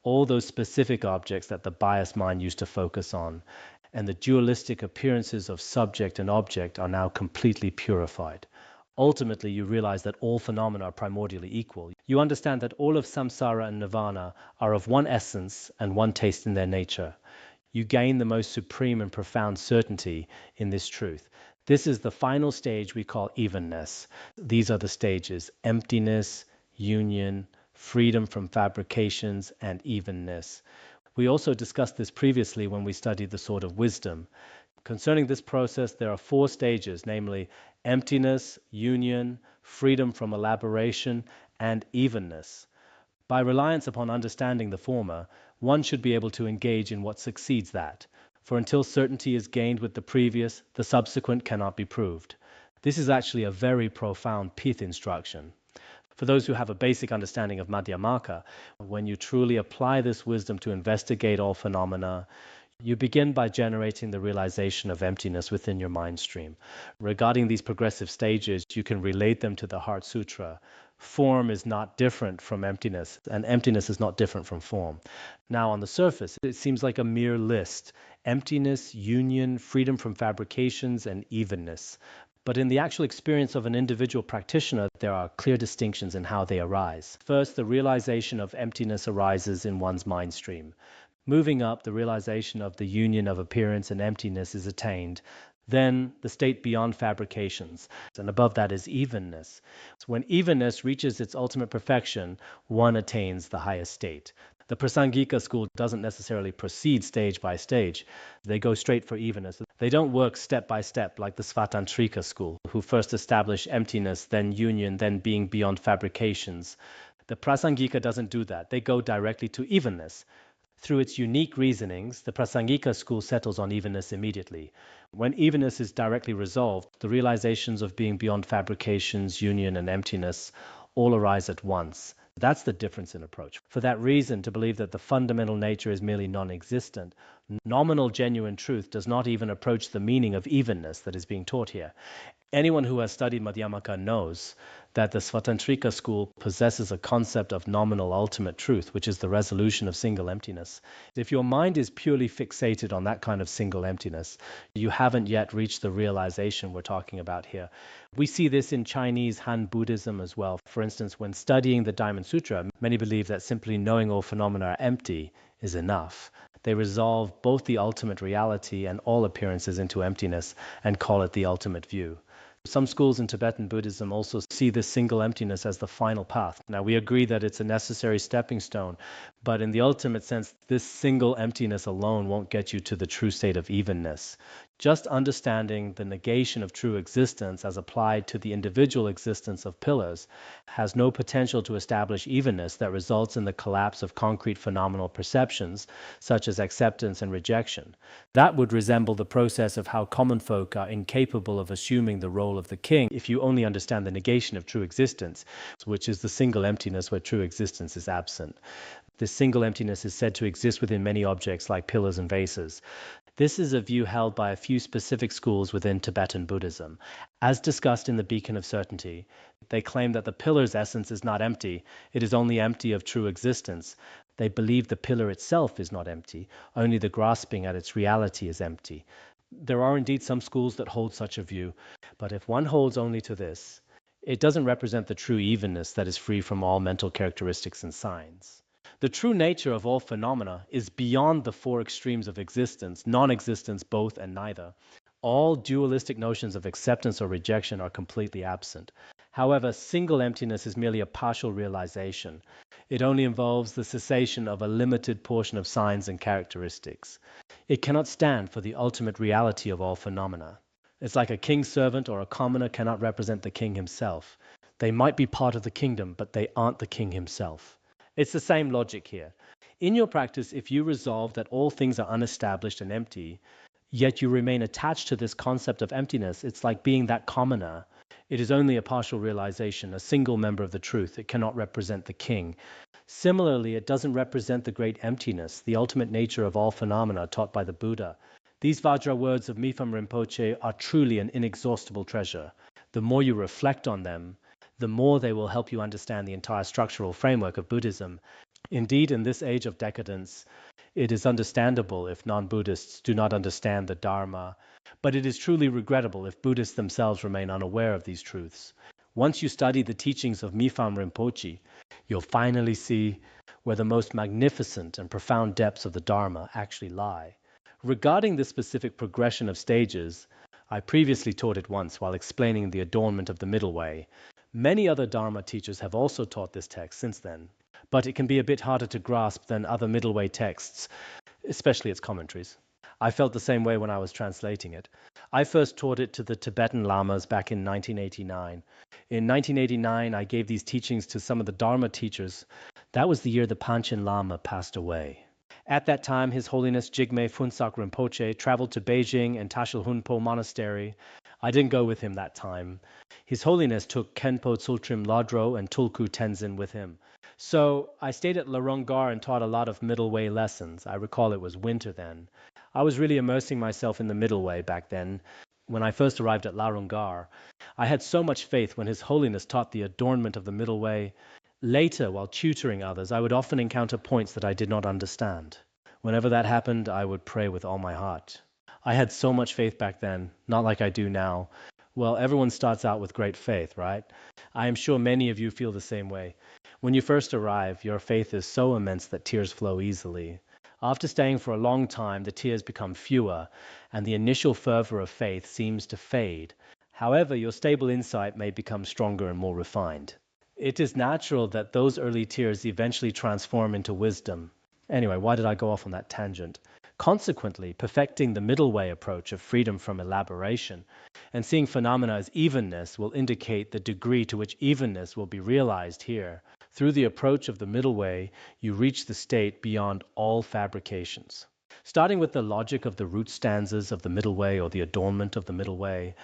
[SPEAKER 1] All those specific objects that the biased mind used to focus on, and the dualistic appearances of subject and object are now completely purified. Ultimately, you realize that all phenomena are primordially equal. You understand that all of samsara and nirvana are of one essence and one taste in their nature. You gain the most supreme and profound certainty in this truth. This is the final stage we call evenness. These are the stages: emptiness, union, freedom from fabrications, and evenness. We also discussed this previously when we studied the Sword of Wisdom. Concerning this process, there are four stages, namely emptiness, union, freedom from elaboration, and evenness. By reliance upon understanding the former, one should be able to engage in what succeeds that. For until certainty is gained with the previous, the subsequent cannot be proved. This is actually a very profound pith instruction. For those who have a basic understanding of Madhyamaka, when you truly apply this wisdom to investigate all phenomena, you begin by generating the realization of emptiness within your mind stream. Regarding these progressive stages, you can relate them to the Heart Sutra. Form is not different from emptiness, and emptiness is not different from form. Now, on the surface, it seems like a mere list: emptiness, union, freedom from fabrications, and evenness. But in the actual experience of an individual practitioner, there are clear distinctions in how they arise. First, the realization of emptiness arises in one's mind stream. Moving up, the realization of the union of appearance and emptiness is attained. Then, the state beyond fabrications, and above that is evenness. When evenness reaches its ultimate perfection, one attains the highest state. The Prasangika school doesn't necessarily proceed stage by stage. They go straight for evenness. They don't work step by step like the Svatantrika school, who first establish emptiness, then union, then being beyond fabrications. The Prasangika doesn't do that. They go directly to evenness. Through its unique reasonings, the Prasangika school settles on evenness immediately. When evenness is directly resolved, the realizations of being beyond fabrications, union, and emptiness all arise at once. That's the difference in approach. For that reason, to believe that the fundamental nature is merely non-existent, nominal genuine truth does not even approach the meaning of evenness that is being taught here. Anyone who has studied Madhyamaka knows that the Svatantrika school possesses a concept of nominal ultimate truth, which is the resolution of single emptiness. If your mind is purely fixated on that kind of single emptiness, you haven't yet reached the realization we're talking about here. We see this in Chinese Han Buddhism as well. For instance, when studying the Diamond Sutra, many believe that simply knowing all phenomena are empty is enough. They resolve both the ultimate reality and all appearances into emptiness and call it the ultimate view. Some schools in Tibetan Buddhism also see this single emptiness as the final path. Now, we agree that it's a necessary stepping stone, but in the ultimate sense, this single emptiness alone won't get you to the true state of evenness. Just understanding the negation of true existence as applied to the individual existence of pillars has no potential to establish evenness that results in the collapse of concrete phenomenal perceptions, such as acceptance and rejection. That would resemble the process of how common folk are incapable of assuming the role of the king if you only understand the negation of true existence, which is the single emptiness where true existence is absent. This single emptiness is said to exist within many objects like pillars and vases. This is a view held by a few specific schools within Tibetan Buddhism. As discussed in the Beacon of Certainty, they claim that the pillar's essence is not empty, it is only empty of true existence. They believe the pillar itself is not empty, only the grasping at its reality is empty. There are indeed some schools that hold such a view, but if one holds only to this, it doesn't represent the true evenness that is free from all mental characteristics and signs. The true nature of all phenomena is beyond the four extremes of existence, non-existence, both, and neither. All dualistic notions of acceptance or rejection are completely absent. However, single emptiness is merely a partial realization. It only involves the cessation of a limited portion of signs and characteristics. It cannot stand for the ultimate reality of all phenomena. It's like a king's servant or a commoner cannot represent the king himself. They might be part of the kingdom, but they aren't the king himself. It's the same logic here. In your practice, if you resolve that all things are unestablished and empty, yet you remain attached to this concept of emptiness, it's like being that commoner. It is only a partial realization, a single member of the truth. It cannot represent the king. Similarly, it doesn't represent the great emptiness, the ultimate nature of all phenomena taught by the Buddha. These Vajra words of Mifam Rinpoche are truly an inexhaustible treasure. The more you reflect on them, the more they will help you understand the entire structural framework of Buddhism. Indeed, in this age of decadence, it is understandable if non-Buddhists do not understand the Dharma, but it is truly regrettable if Buddhists themselves remain unaware of these truths. Once you study the teachings of Mifam Rinpoche, you'll finally see where the most magnificent and profound depths of the Dharma actually lie. Regarding this specific progression of stages, I previously taught it once while explaining the adornment of the middle way. Many other Dharma teachers have also taught this text since then, but it can be a bit harder to grasp than other middle way texts, especially its commentaries. I felt the same way when I was translating it. I first taught it to the Tibetan Lamas back in 1989. In 1989, I gave these teachings to some of the Dharma teachers. That was the year the Panchen Lama passed away. At that time, His Holiness Jigme Phunsak Rinpoche traveled to Beijing and Tashil Hunpo Monastery. I didn't go with him that time. His Holiness took Khenpo Tsultrim Lodro and Tulku Tenzin with him. So I stayed at Laronggar and taught a lot of middle way lessons. I recall it was winter then. I was really immersing myself in the middle way back then. When I first arrived at Larungar, I had so much faith when His Holiness taught the adornment of the middle way. Later, while tutoring others, I would often encounter points that I did not understand. Whenever that happened, I would pray with all my heart. I had so much faith back then, not like I do now. Well, everyone starts out with great faith, right? I am sure many of you feel the same way. When you first arrive, your faith is so immense that tears flow easily. After staying for a long time, the tears become fewer, and the initial fervor of faith seems to fade. However, your stable insight may become stronger and more refined. It is natural that those early tears eventually transform into wisdom. Anyway, why did I go off on that tangent? Consequently, perfecting the middle way approach of freedom from elaboration and seeing phenomena as evenness will indicate the degree to which evenness will be realized here. Through the approach of the middle way, you reach the state beyond all fabrications. Starting with the logic of the root stanzas of the middle way or the adornment of the middle way,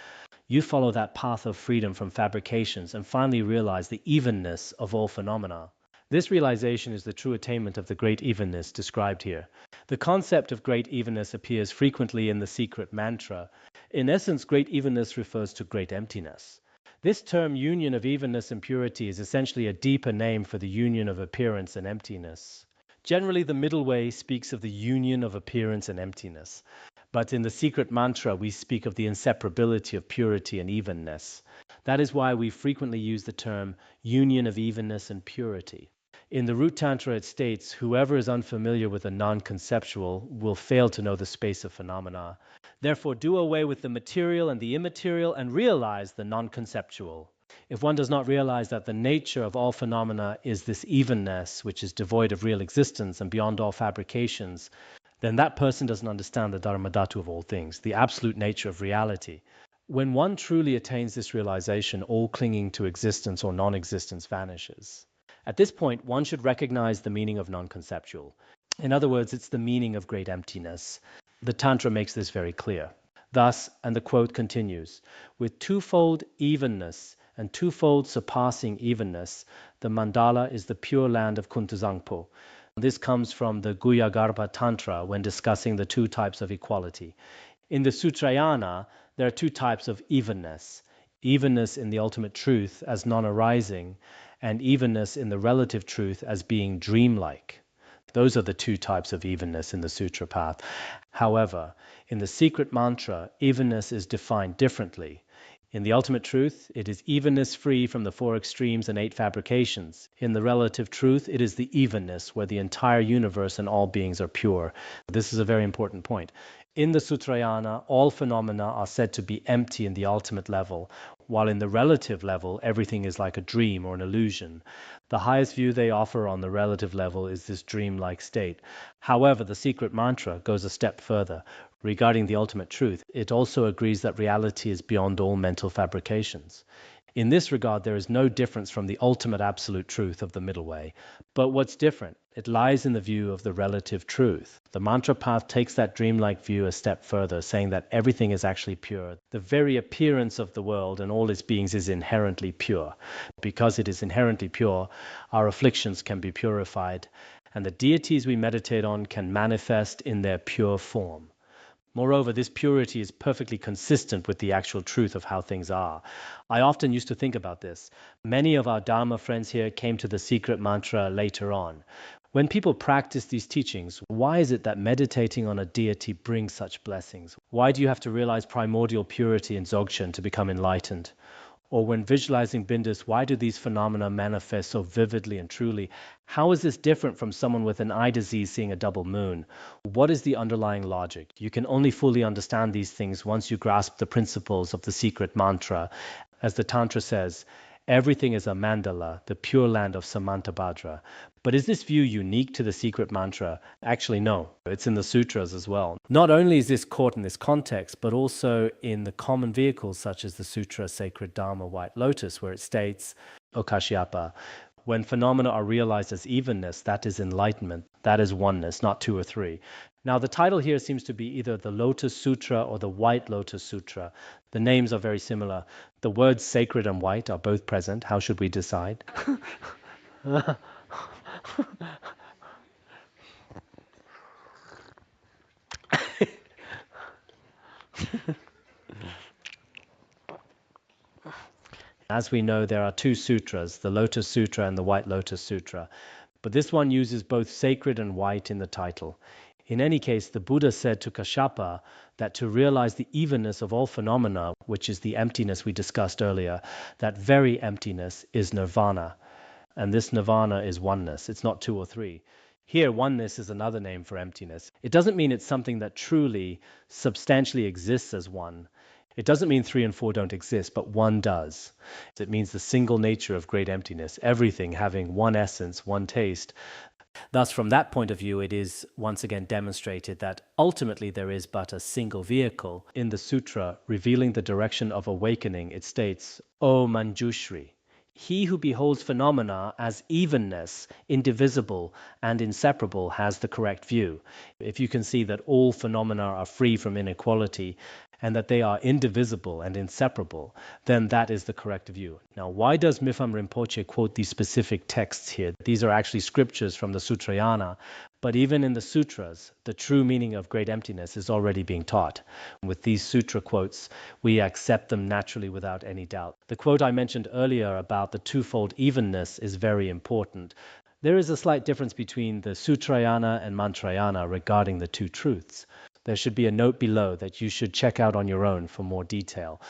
[SPEAKER 1] you follow that path of freedom from fabrications and finally realize the evenness of all phenomena. This realization is the true attainment of the great evenness described here. The concept of great evenness appears frequently in the secret mantra. In essence, great evenness refers to great emptiness. This term union of evenness and purity is essentially a deeper name for the union of appearance and emptiness. Generally, the middle way speaks of the union of appearance and emptiness. But in the secret mantra, we speak of the inseparability of purity and evenness. That is why we frequently use the term union of evenness and purity. In the root Tantra, it states, whoever is unfamiliar with the non-conceptual will fail to know the space of phenomena. Therefore, do away with the material and the immaterial and realize the non-conceptual. If one does not realize that the nature of all phenomena is this evenness, which is devoid of real existence and beyond all fabrications, then that person doesn't understand the dharmadhatu of all things, the absolute nature of reality. When one truly attains this realization, all clinging to existence or non-existence vanishes. At this point, one should recognize the meaning of non-conceptual. In other words, it's the meaning of great emptiness. The Tantra makes this very clear. Thus, and the quote continues, with twofold evenness and twofold surpassing evenness, the mandala is the pure land of Kuntuzangpo. This comes from the Guyagarbha Tantra when discussing the two types of equality. In the Sutrayana, there are two types of evenness. Evenness in the ultimate truth as non-arising, and evenness in the relative truth as being dreamlike. Those are the two types of evenness in the Sutra path. However, in the secret mantra, evenness is defined differently. In the ultimate truth, it is evenness free from the four extremes and eight fabrications. In the relative truth, it is the evenness where the entire universe and all beings are pure. This is a very important point. In the Sutrayana, all phenomena are said to be empty in the ultimate level, while in the relative level, everything is like a dream or an illusion. The highest view they offer on the relative level is this dream-like state. However, the secret mantra goes a step further. Regarding the ultimate truth, it also agrees that reality is beyond all mental fabrications. In this regard, there is no difference from the ultimate absolute truth of the middle way. But what's different? It lies in the view of the relative truth. The mantra path takes that dreamlike view a step further, saying that everything is actually pure. The very appearance of the world and all its beings is inherently pure. Because it is inherently pure, our afflictions can be purified, and the deities we meditate on can manifest in their pure form. Moreover, this purity is perfectly consistent with the actual truth of how things are. I often used to think about this. Many of our Dharma friends here came to the secret mantra later on. When people practice these teachings, why is it that meditating on a deity brings such blessings? Why do you have to realize primordial purity in Dzogchen to become enlightened? Or when visualizing Bindus, why do these phenomena manifest so vividly and truly? How is this different from someone with an eye disease seeing a double moon? What is the underlying logic? You can only fully understand these things once you grasp the principles of the secret mantra. As the Tantra says, everything is a mandala, the pure land of Samantabhadra. But is this view unique to the secret mantra? Actually, no. It's in the sutras as well. Not only is this caught in this context, but also in the common vehicles such as the Sutra Sacred Dharma White Lotus, where it states, O Kashyapa, when phenomena are realized as evenness, that is enlightenment, that is oneness, not two or three. Now, the title here seems to be either the Lotus Sutra or the White Lotus Sutra. The names are very similar. The words sacred and white are both present. How should we decide? As we know, there are two sutras, the Lotus Sutra and the White Lotus Sutra, but this one uses both sacred and white in the title. In any case, the Buddha said to Kashyapa that to realize the evenness of all phenomena, which is the emptiness we discussed earlier, that very emptiness is nirvana. And this nirvana is oneness. It's not two or three. Here, oneness is another name for emptiness. It doesn't mean it's something that truly, substantially exists as one. It doesn't mean three and four don't exist, but one does. It means the single nature of great emptiness, everything having one essence, one taste. Thus, from that point of view, it is once again demonstrated that ultimately there is but a single vehicle. In the sutra revealing the direction of awakening, it states, O Manjushri, he who beholds phenomena as evenness, indivisible and inseparable has the correct view. If you can see that all phenomena are free from inequality and that they are indivisible and inseparable, then that is the correct view. Now, why does Mipham Rinpoche quote these specific texts here? These are actually scriptures from the Sutrayana, but even in the sutras, the true meaning of great emptiness is already being taught. With these sutra quotes, we accept them naturally without any doubt. The quote I mentioned earlier about the twofold evenness is very important. There is a slight difference between the Sutrayana and Mantrayana regarding the two truths. There should be a note below that you should check out on your own for more detail.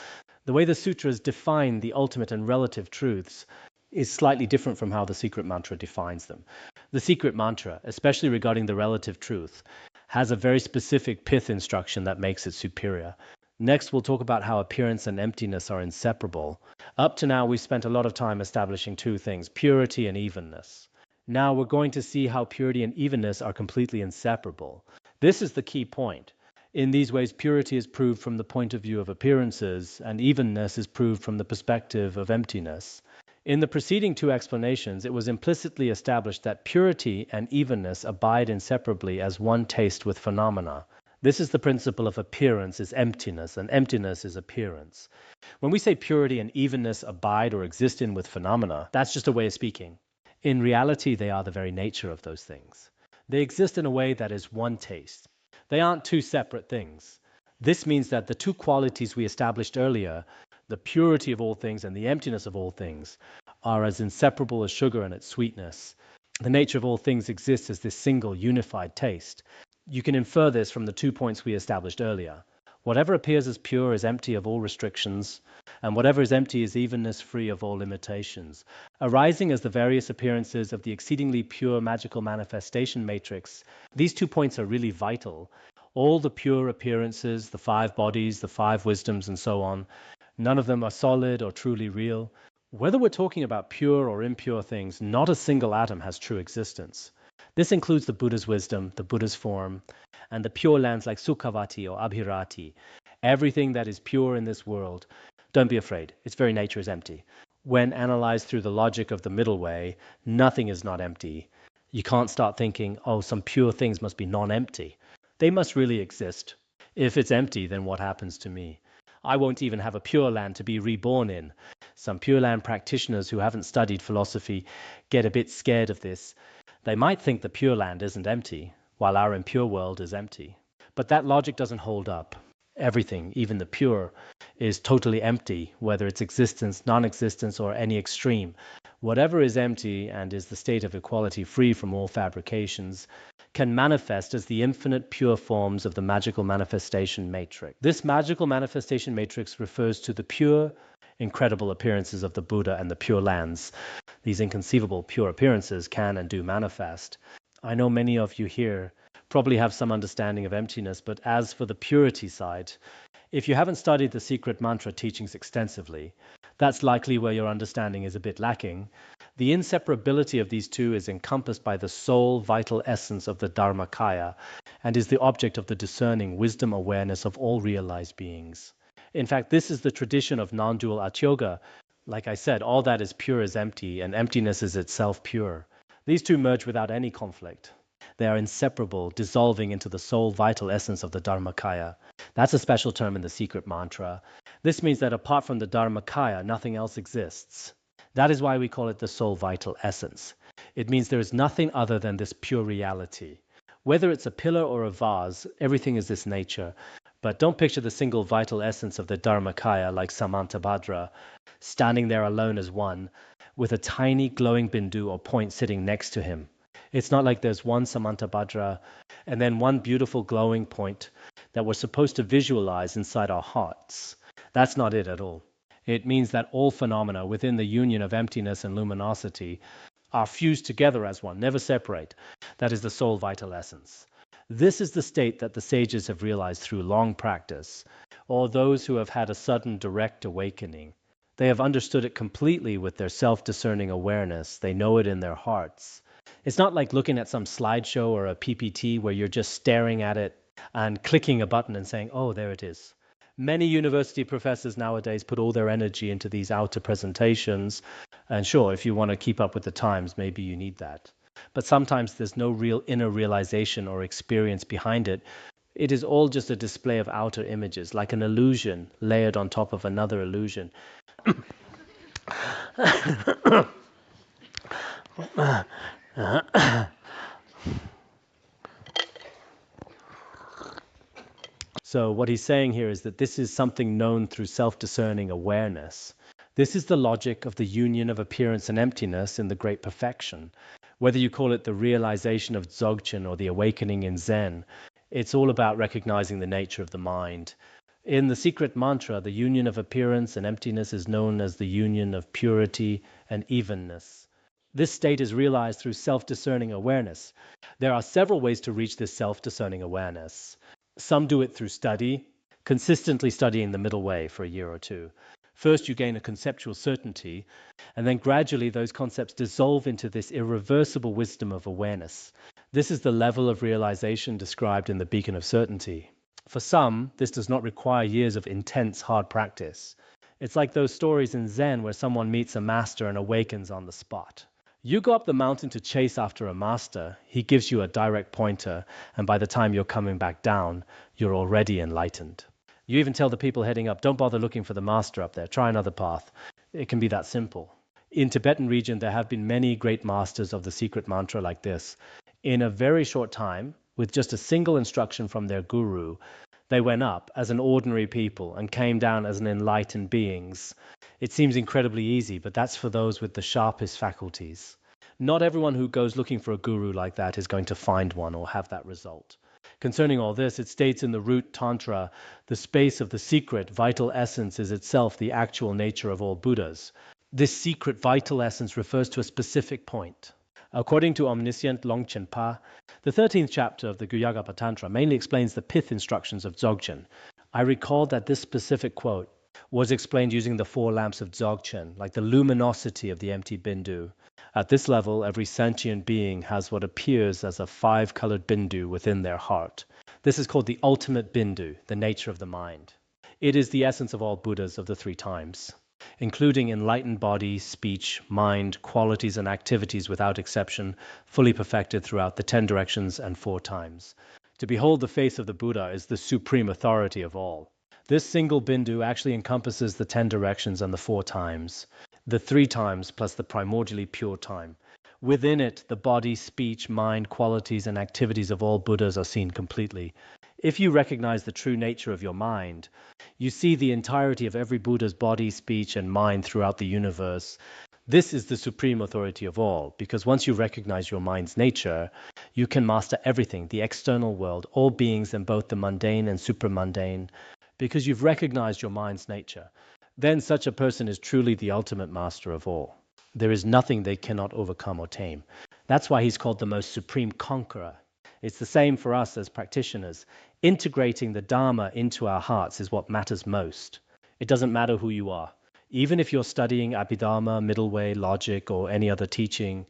[SPEAKER 1] The way the sutras define the ultimate and relative truths is slightly different from how the secret mantra defines them. The secret mantra, especially regarding the relative truth, has a very specific pith instruction that makes it superior. Next, we'll talk about how appearance and emptiness are inseparable. Up to now, we've spent a lot of time establishing two things, purity and evenness. Now we're going to see how purity and evenness are completely inseparable. This is the key point. In these ways, purity is proved from the point of view of appearances, and evenness is proved from the perspective of emptiness. In the preceding two explanations, it was implicitly established that purity and evenness abide inseparably as one taste with phenomena. This is the principle of appearance is emptiness, and emptiness is appearance. When we say purity and evenness abide or exist in with phenomena, that's just a way of speaking. In reality, they are the very nature of those things. They exist in a way that is one taste. They aren't two separate things. This means that the two qualities we established earlier, the purity of all things and the emptiness of all things, are as inseparable as sugar and its sweetness. The nature of all things exists as this single unified taste. You can infer this from the 2 points we established earlier. Whatever appears as pure is empty of all restrictions, and whatever is empty is evenness free of all limitations. Arising as the various appearances of the exceedingly pure magical manifestation matrix, these 2 points are really vital. All the pure appearances, the 5 bodies, the 5 wisdoms, and so on, none of them are solid or truly real. Whether we're talking about pure or impure things, not a single atom has true existence. This includes the Buddha's wisdom, the Buddha's form, and the pure lands like Sukhavati or Abhirati. Everything that is pure in this world, don't be afraid, its very nature is empty. When analyzed through the logic of the middle way, nothing is not empty. You can't start thinking, oh, some pure things must be non-empty. They must really exist. If it's empty, then what happens to me? I won't even have a Pure Land to be reborn in. Some Pure Land practitioners who haven't studied philosophy get a bit scared of this. They might think the Pure Land isn't empty, while our impure world is empty. But that logic doesn't hold up. Everything, even the pure, is totally empty, whether it's existence, non-existence, or any extreme. Whatever is empty and is the state of equality free from all fabrications can manifest as the infinite pure forms of the magical manifestation matrix. This magical manifestation matrix refers to the pure, incredible appearances of the Buddha and the Pure Lands. These inconceivable pure appearances can and do manifest. I know many of you here probably have some understanding of emptiness, but as for the purity side, if you haven't studied the secret mantra teachings extensively, that's likely where your understanding is a bit lacking. The inseparability of these two is encompassed by the sole vital essence of the Dharmakaya and is the object of the discerning wisdom awareness of all realized beings. In fact, this is the tradition of non-dual Atyoga. Like I said, all that is pure is empty, and emptiness is itself pure. These two merge without any conflict. They are inseparable, dissolving into the sole vital essence of the Dharmakaya. That's a special term in the secret mantra. This means that apart from the Dharmakaya, nothing else exists. That is why we call it the sole vital essence. It means there is nothing other than this pure reality. Whether it's a pillar or a vase, everything is this nature. But don't picture the single vital essence of the Dharmakaya like Samantabhadra, standing there alone as one, with a tiny glowing bindu or point sitting next to him. It's not like there's one Samantabhadra and then one beautiful glowing point that we're supposed to visualize inside our hearts. That's not it at all. It means that all phenomena within the union of emptiness and luminosity are fused together as one, never separate. That is the sole vital essence. This is the state that the sages have realized through long practice, or those who have had a sudden direct awakening. They have understood it completely with their self-discerning awareness. They know it in their hearts. It's not like looking at some slideshow or a PPT where you're just staring at it and clicking a button and saying, oh, there it is. Many university professors nowadays put all their energy into these outer presentations. And sure, if you want to keep up with the times, maybe you need that. But sometimes there's no real inner realization or experience behind it. It is all just a display of outer images, like an illusion layered on top of another illusion. So what he's saying here is that this is something known through self-discerning awareness. This is the logic of the union of appearance and emptiness in the great perfection. Whether you call it the realization of Dzogchen or the awakening in Zen, it's all about recognizing the nature of the mind. In the secret mantra, the union of appearance and emptiness is known as the union of purity and evenness. This state is realized through self-discerning awareness. There are several ways to reach this self-discerning awareness. Some do it through study, consistently studying the middle way for a year or two. First, you gain a conceptual certainty, and then gradually those concepts dissolve into this irreversible wisdom of awareness. This is the level of realization described in the Beacon of Certainty. For some, this does not require years of intense, hard practice. It's like those stories in Zen where someone meets a master and awakens on the spot. You go up the mountain to chase after a master, he gives you a direct pointer, and by the time you're coming back down, you're already enlightened. You even tell the people heading up, don't bother looking for the master up there, try another path. It can be that simple. In Tibetan region, there have been many great masters of the secret mantra like this. In a very short time, with just a single instruction from their guru, they went up as an ordinary people and came down as an enlightened beings. It seems incredibly easy, but that's for those with the sharpest faculties. Not everyone who goes looking for a guru like that is going to find one or have that result. Concerning all this, it states in the root Tantra, the space of the secret vital essence is itself the actual nature of all Buddhas. This secret vital essence refers to a specific point. According to omniscient Longchen Pa, the 13th chapter of the Guhyagapa Tantra mainly explains the pith instructions of Dzogchen. I recall that this specific quote was explained using the 4 lamps of Dzogchen, like the luminosity of the empty bindu. At this level, every sentient being has what appears as a 5-colored bindu within their heart. This is called the ultimate bindu, the nature of the mind. It is the essence of all Buddhas of the 3 times, including enlightened body, speech, mind, qualities and activities without exception, fully perfected throughout the 10 directions and 4 times. To behold the face of the Buddha is the supreme authority of all. This single bindu actually encompasses the 10 directions and the 4 times, the 3 times plus the primordially pure time. Within it, the body, speech, mind, qualities and activities of all Buddhas are seen completely. If you recognize the true nature of your mind, you see the entirety of every Buddha's body, speech, and mind throughout the universe. This is the supreme authority of all, because once you recognize your mind's nature, you can master everything, the external world, all beings in both the mundane and supramundane, because you've recognized your mind's nature. Then such a person is truly the ultimate master of all. There is nothing they cannot overcome or tame. That's why he's called the most supreme conqueror. It's the same for us as practitioners. Integrating the Dharma into our hearts is what matters most. It doesn't matter who you are. Even if you're studying Abhidharma, Middle Way, Logic, or any other teaching,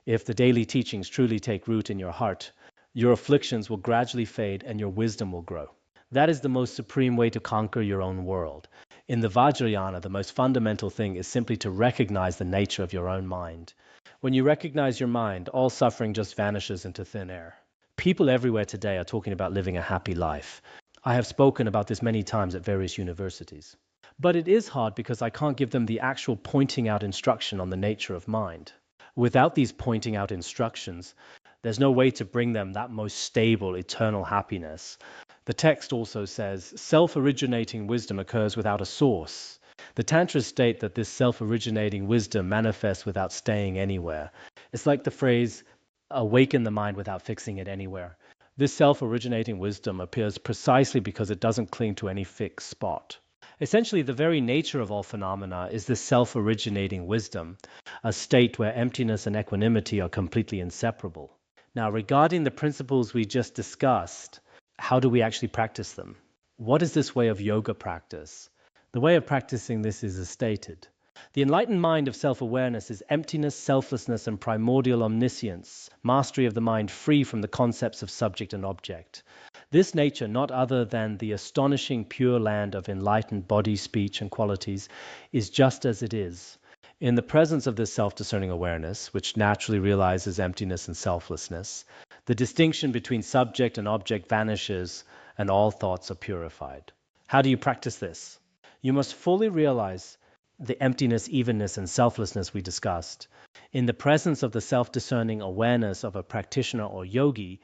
[SPEAKER 1] if the daily teachings truly take root in your heart, your afflictions will gradually fade and your wisdom will grow. That is the most supreme way to conquer your own world. In the Vajrayana, the most fundamental thing is simply to recognize the nature of your own mind. When you recognize your mind, all suffering just vanishes into thin air. People everywhere today are talking about living a happy life. I have spoken about this many times at various universities. But it is hard because I can't give them the actual pointing out instruction on the nature of mind. Without these pointing out instructions, there's no way to bring them that most stable, eternal happiness. The text also says self-originating wisdom occurs without a source. The Tantras state that this self-originating wisdom manifests without staying anywhere. It's like the phrase, awaken the mind without fixing it anywhere. This self-originating wisdom appears precisely because it doesn't cling to any fixed spot. Essentially, the very nature of all phenomena is this self-originating wisdom, a state where emptiness and equanimity are completely inseparable. Now, regarding the principles we just discussed, how do we actually practice them? What is this way of yoga practice? The way of practicing this is as stated. The enlightened mind of self-awareness is emptiness, selflessness, and primordial omniscience, mastery of the mind free from the concepts of subject and object. This nature, not other than the astonishing pure land of enlightened body, speech, and qualities, is just as it is. In the presence of this self-discerning awareness, which naturally realizes emptiness and selflessness, the distinction between subject and object vanishes and all thoughts are purified. How do you practice this? You must fully realize the emptiness, evenness, and selflessness we discussed. In the presence of the self-discerning awareness of a practitioner or yogi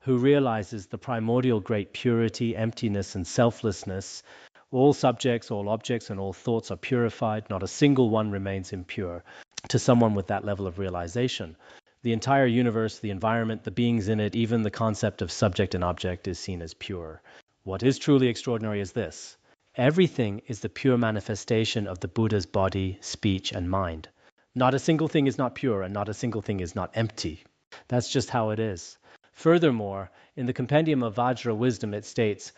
[SPEAKER 1] who realizes the primordial great purity, emptiness, and selflessness, all subjects, all objects, and all thoughts are purified. Not a single one remains impure. To someone with that level of realization, the entire universe, the environment, the beings in it, even the concept of subject and object is seen as pure. What is truly extraordinary is this. Everything is the pure manifestation of the Buddha's body, speech, and mind. Not a single thing is not pure, and not a single thing is not empty. That's just how it is. Furthermore, in the Compendium of Vajra Wisdom, it states,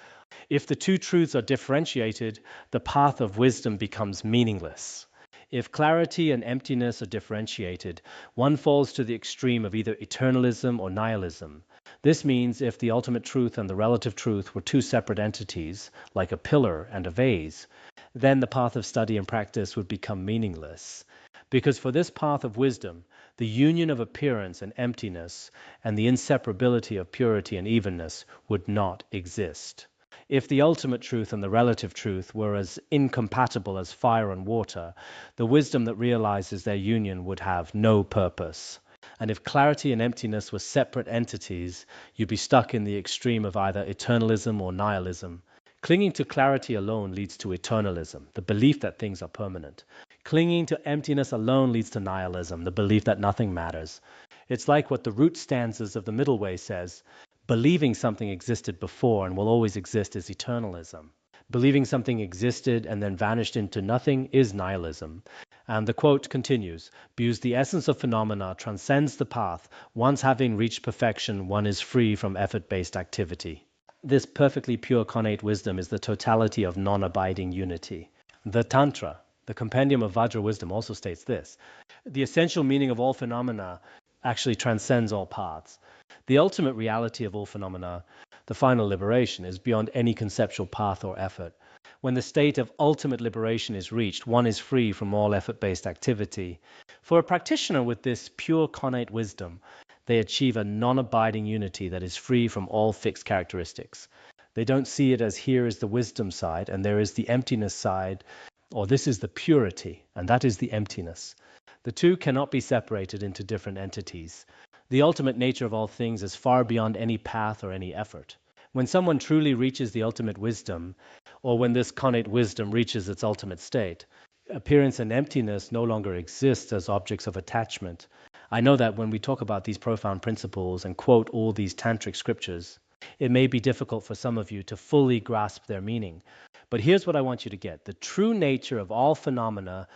[SPEAKER 1] if the two truths are differentiated, the path of wisdom becomes meaningless. If clarity and emptiness are differentiated, one falls to the extreme of either eternalism or nihilism. This means if the ultimate truth and the relative truth were two separate entities, like a pillar and a vase, then the path of study and practice would become meaningless. Because for this path of wisdom, the union of appearance and emptiness and the inseparability of purity and evenness would not exist. If the ultimate truth and the relative truth were as incompatible as fire and water, the wisdom that realizes their union would have no purpose. And if clarity and emptiness were separate entities, you'd be stuck in the extreme of either eternalism or nihilism. Clinging to clarity alone leads to eternalism, the belief that things are permanent. Clinging to emptiness alone leads to nihilism, the belief that nothing matters. It's like what the root stanzas of the Middle Way says, believing something existed before and will always exist is eternalism. Believing something existed and then vanished into nothing is nihilism. And the quote continues, because the essence of phenomena transcends the path, once having reached perfection, one is free from effort-based activity. This perfectly pure connate wisdom is the totality of non-abiding unity. The Tantra, the Compendium of Vajra Wisdom, also states this. The essential meaning of all phenomena actually transcends all paths. The ultimate reality of all phenomena, the final liberation, is beyond any conceptual path or effort. When the state of ultimate liberation is reached, one is free from all effort-based activity. For a practitioner with this pure connate wisdom, they achieve a non-abiding unity that is free from all fixed characteristics. They don't see it as here is the wisdom side and there is the emptiness side, or this is the purity and that is the emptiness. The two cannot be separated into different entities. The ultimate nature of all things is far beyond any path or any effort. When someone truly reaches the ultimate wisdom, or when this connate wisdom reaches its ultimate state, appearance and emptiness no longer exist as objects of attachment. I know that when we talk about these profound principles and quote all these tantric scriptures, it may be difficult for some of you to fully grasp their meaning. But here's what I want you to get. The true nature of all phenomena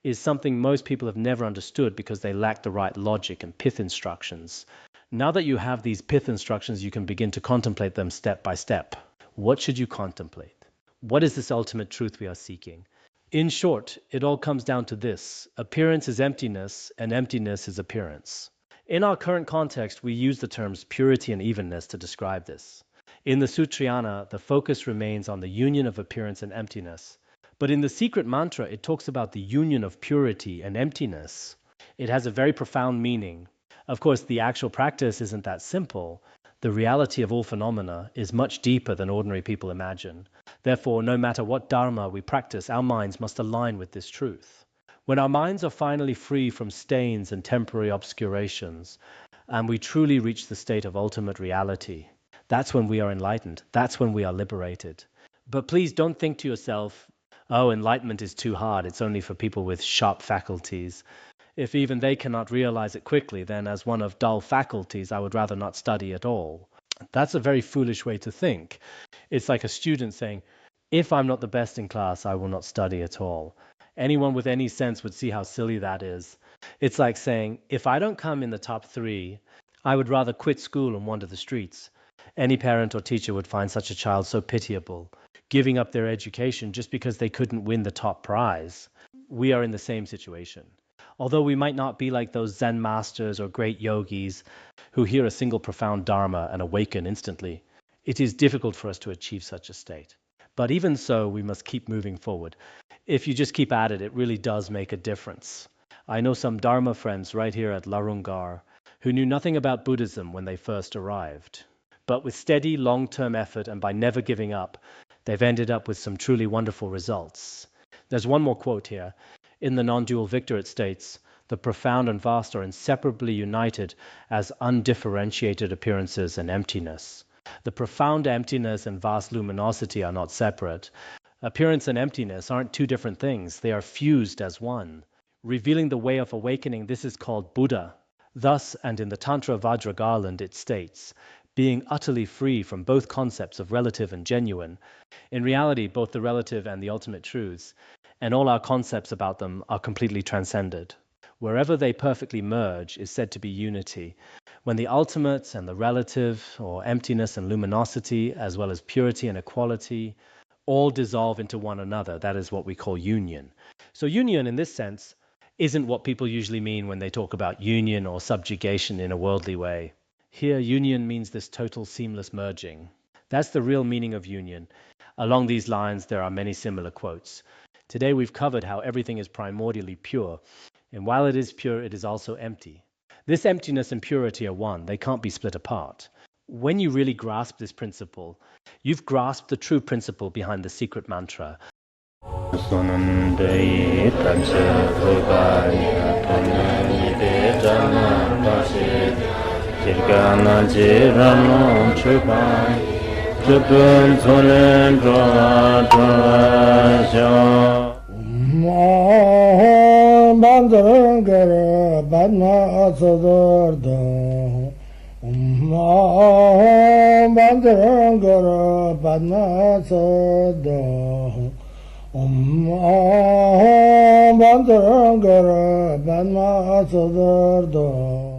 [SPEAKER 1] is something most people have never understood because they lack the right logic and pith instructions. Now that you have these pith instructions, you can begin to contemplate them step by step. What should you contemplate? What is this ultimate truth we are seeking? In short, it all comes down to this. Appearance is emptiness, and emptiness is appearance. In our current context, we use the terms purity and evenness to describe this. In the Sutrayana, the focus remains on the union of appearance and emptiness. But in the secret mantra, it talks about the union of purity and emptiness. It has a very profound meaning. Of course, the actual practice isn't that simple. The reality of all phenomena is much deeper than ordinary people imagine. Therefore, no matter what dharma we practice, our minds must align with this truth. When our minds are finally free from stains and temporary obscurations, and we truly reach the state of ultimate reality, That's when we are enlightened. That's when we are liberated. But please don't think to yourself, oh, enlightenment is too hard. It's only for people with sharp faculties. If even they cannot realize it quickly, then as one of dull faculties, I would rather not study at all. That's a very foolish way to think. It's like a student saying, if I'm not the best in class, I will not study at all. Anyone with any sense would see how silly that is. It's like saying, if I don't come in the top 3, I would rather quit school and wander the streets. Any parent or teacher would find such a child so pitiable, giving up their education just because they couldn't win the top prize. We are in the same situation. Although we might not be like those Zen masters or great yogis who hear a single profound dharma and awaken instantly, it is difficult for us to achieve such a state. But even so, we must keep moving forward. If you just keep at it, it really does make a difference. I know some Dharma friends right here at Larungar who knew nothing about Buddhism when they first arrived. But with steady, long-term effort and by never giving up, they've ended up with some truly wonderful results. There's one more quote here. In the non-dual Victor it states, "The profound and vast are inseparably united as undifferentiated appearances and emptiness." The profound emptiness and vast luminosity are not separate. Appearance and emptiness aren't two different things. They are fused as one. Revealing the way of awakening, this is called Buddha. Thus, and in the Tantra Vajra Garland, it states, being utterly free from both concepts of relative and genuine. In reality, both the relative and the ultimate truths, and all our concepts about them, are completely transcended. Wherever they perfectly merge is said to be unity. When the ultimate and the relative, or emptiness and luminosity, as well as purity and equality, all dissolve into one another, that is what we call union. So union, in this sense, isn't what people usually mean when they talk about union or subjugation in a worldly way. Here, union means this total seamless merging. That's the real meaning of union. Along these lines, there are many similar quotes. Today we've covered how everything is primordially pure, and while it is pure, it is also empty. This emptiness and purity are one. They can't be split apart. When you really grasp this principle, you've grasped the true principle behind the secret mantra.
[SPEAKER 2] Bandara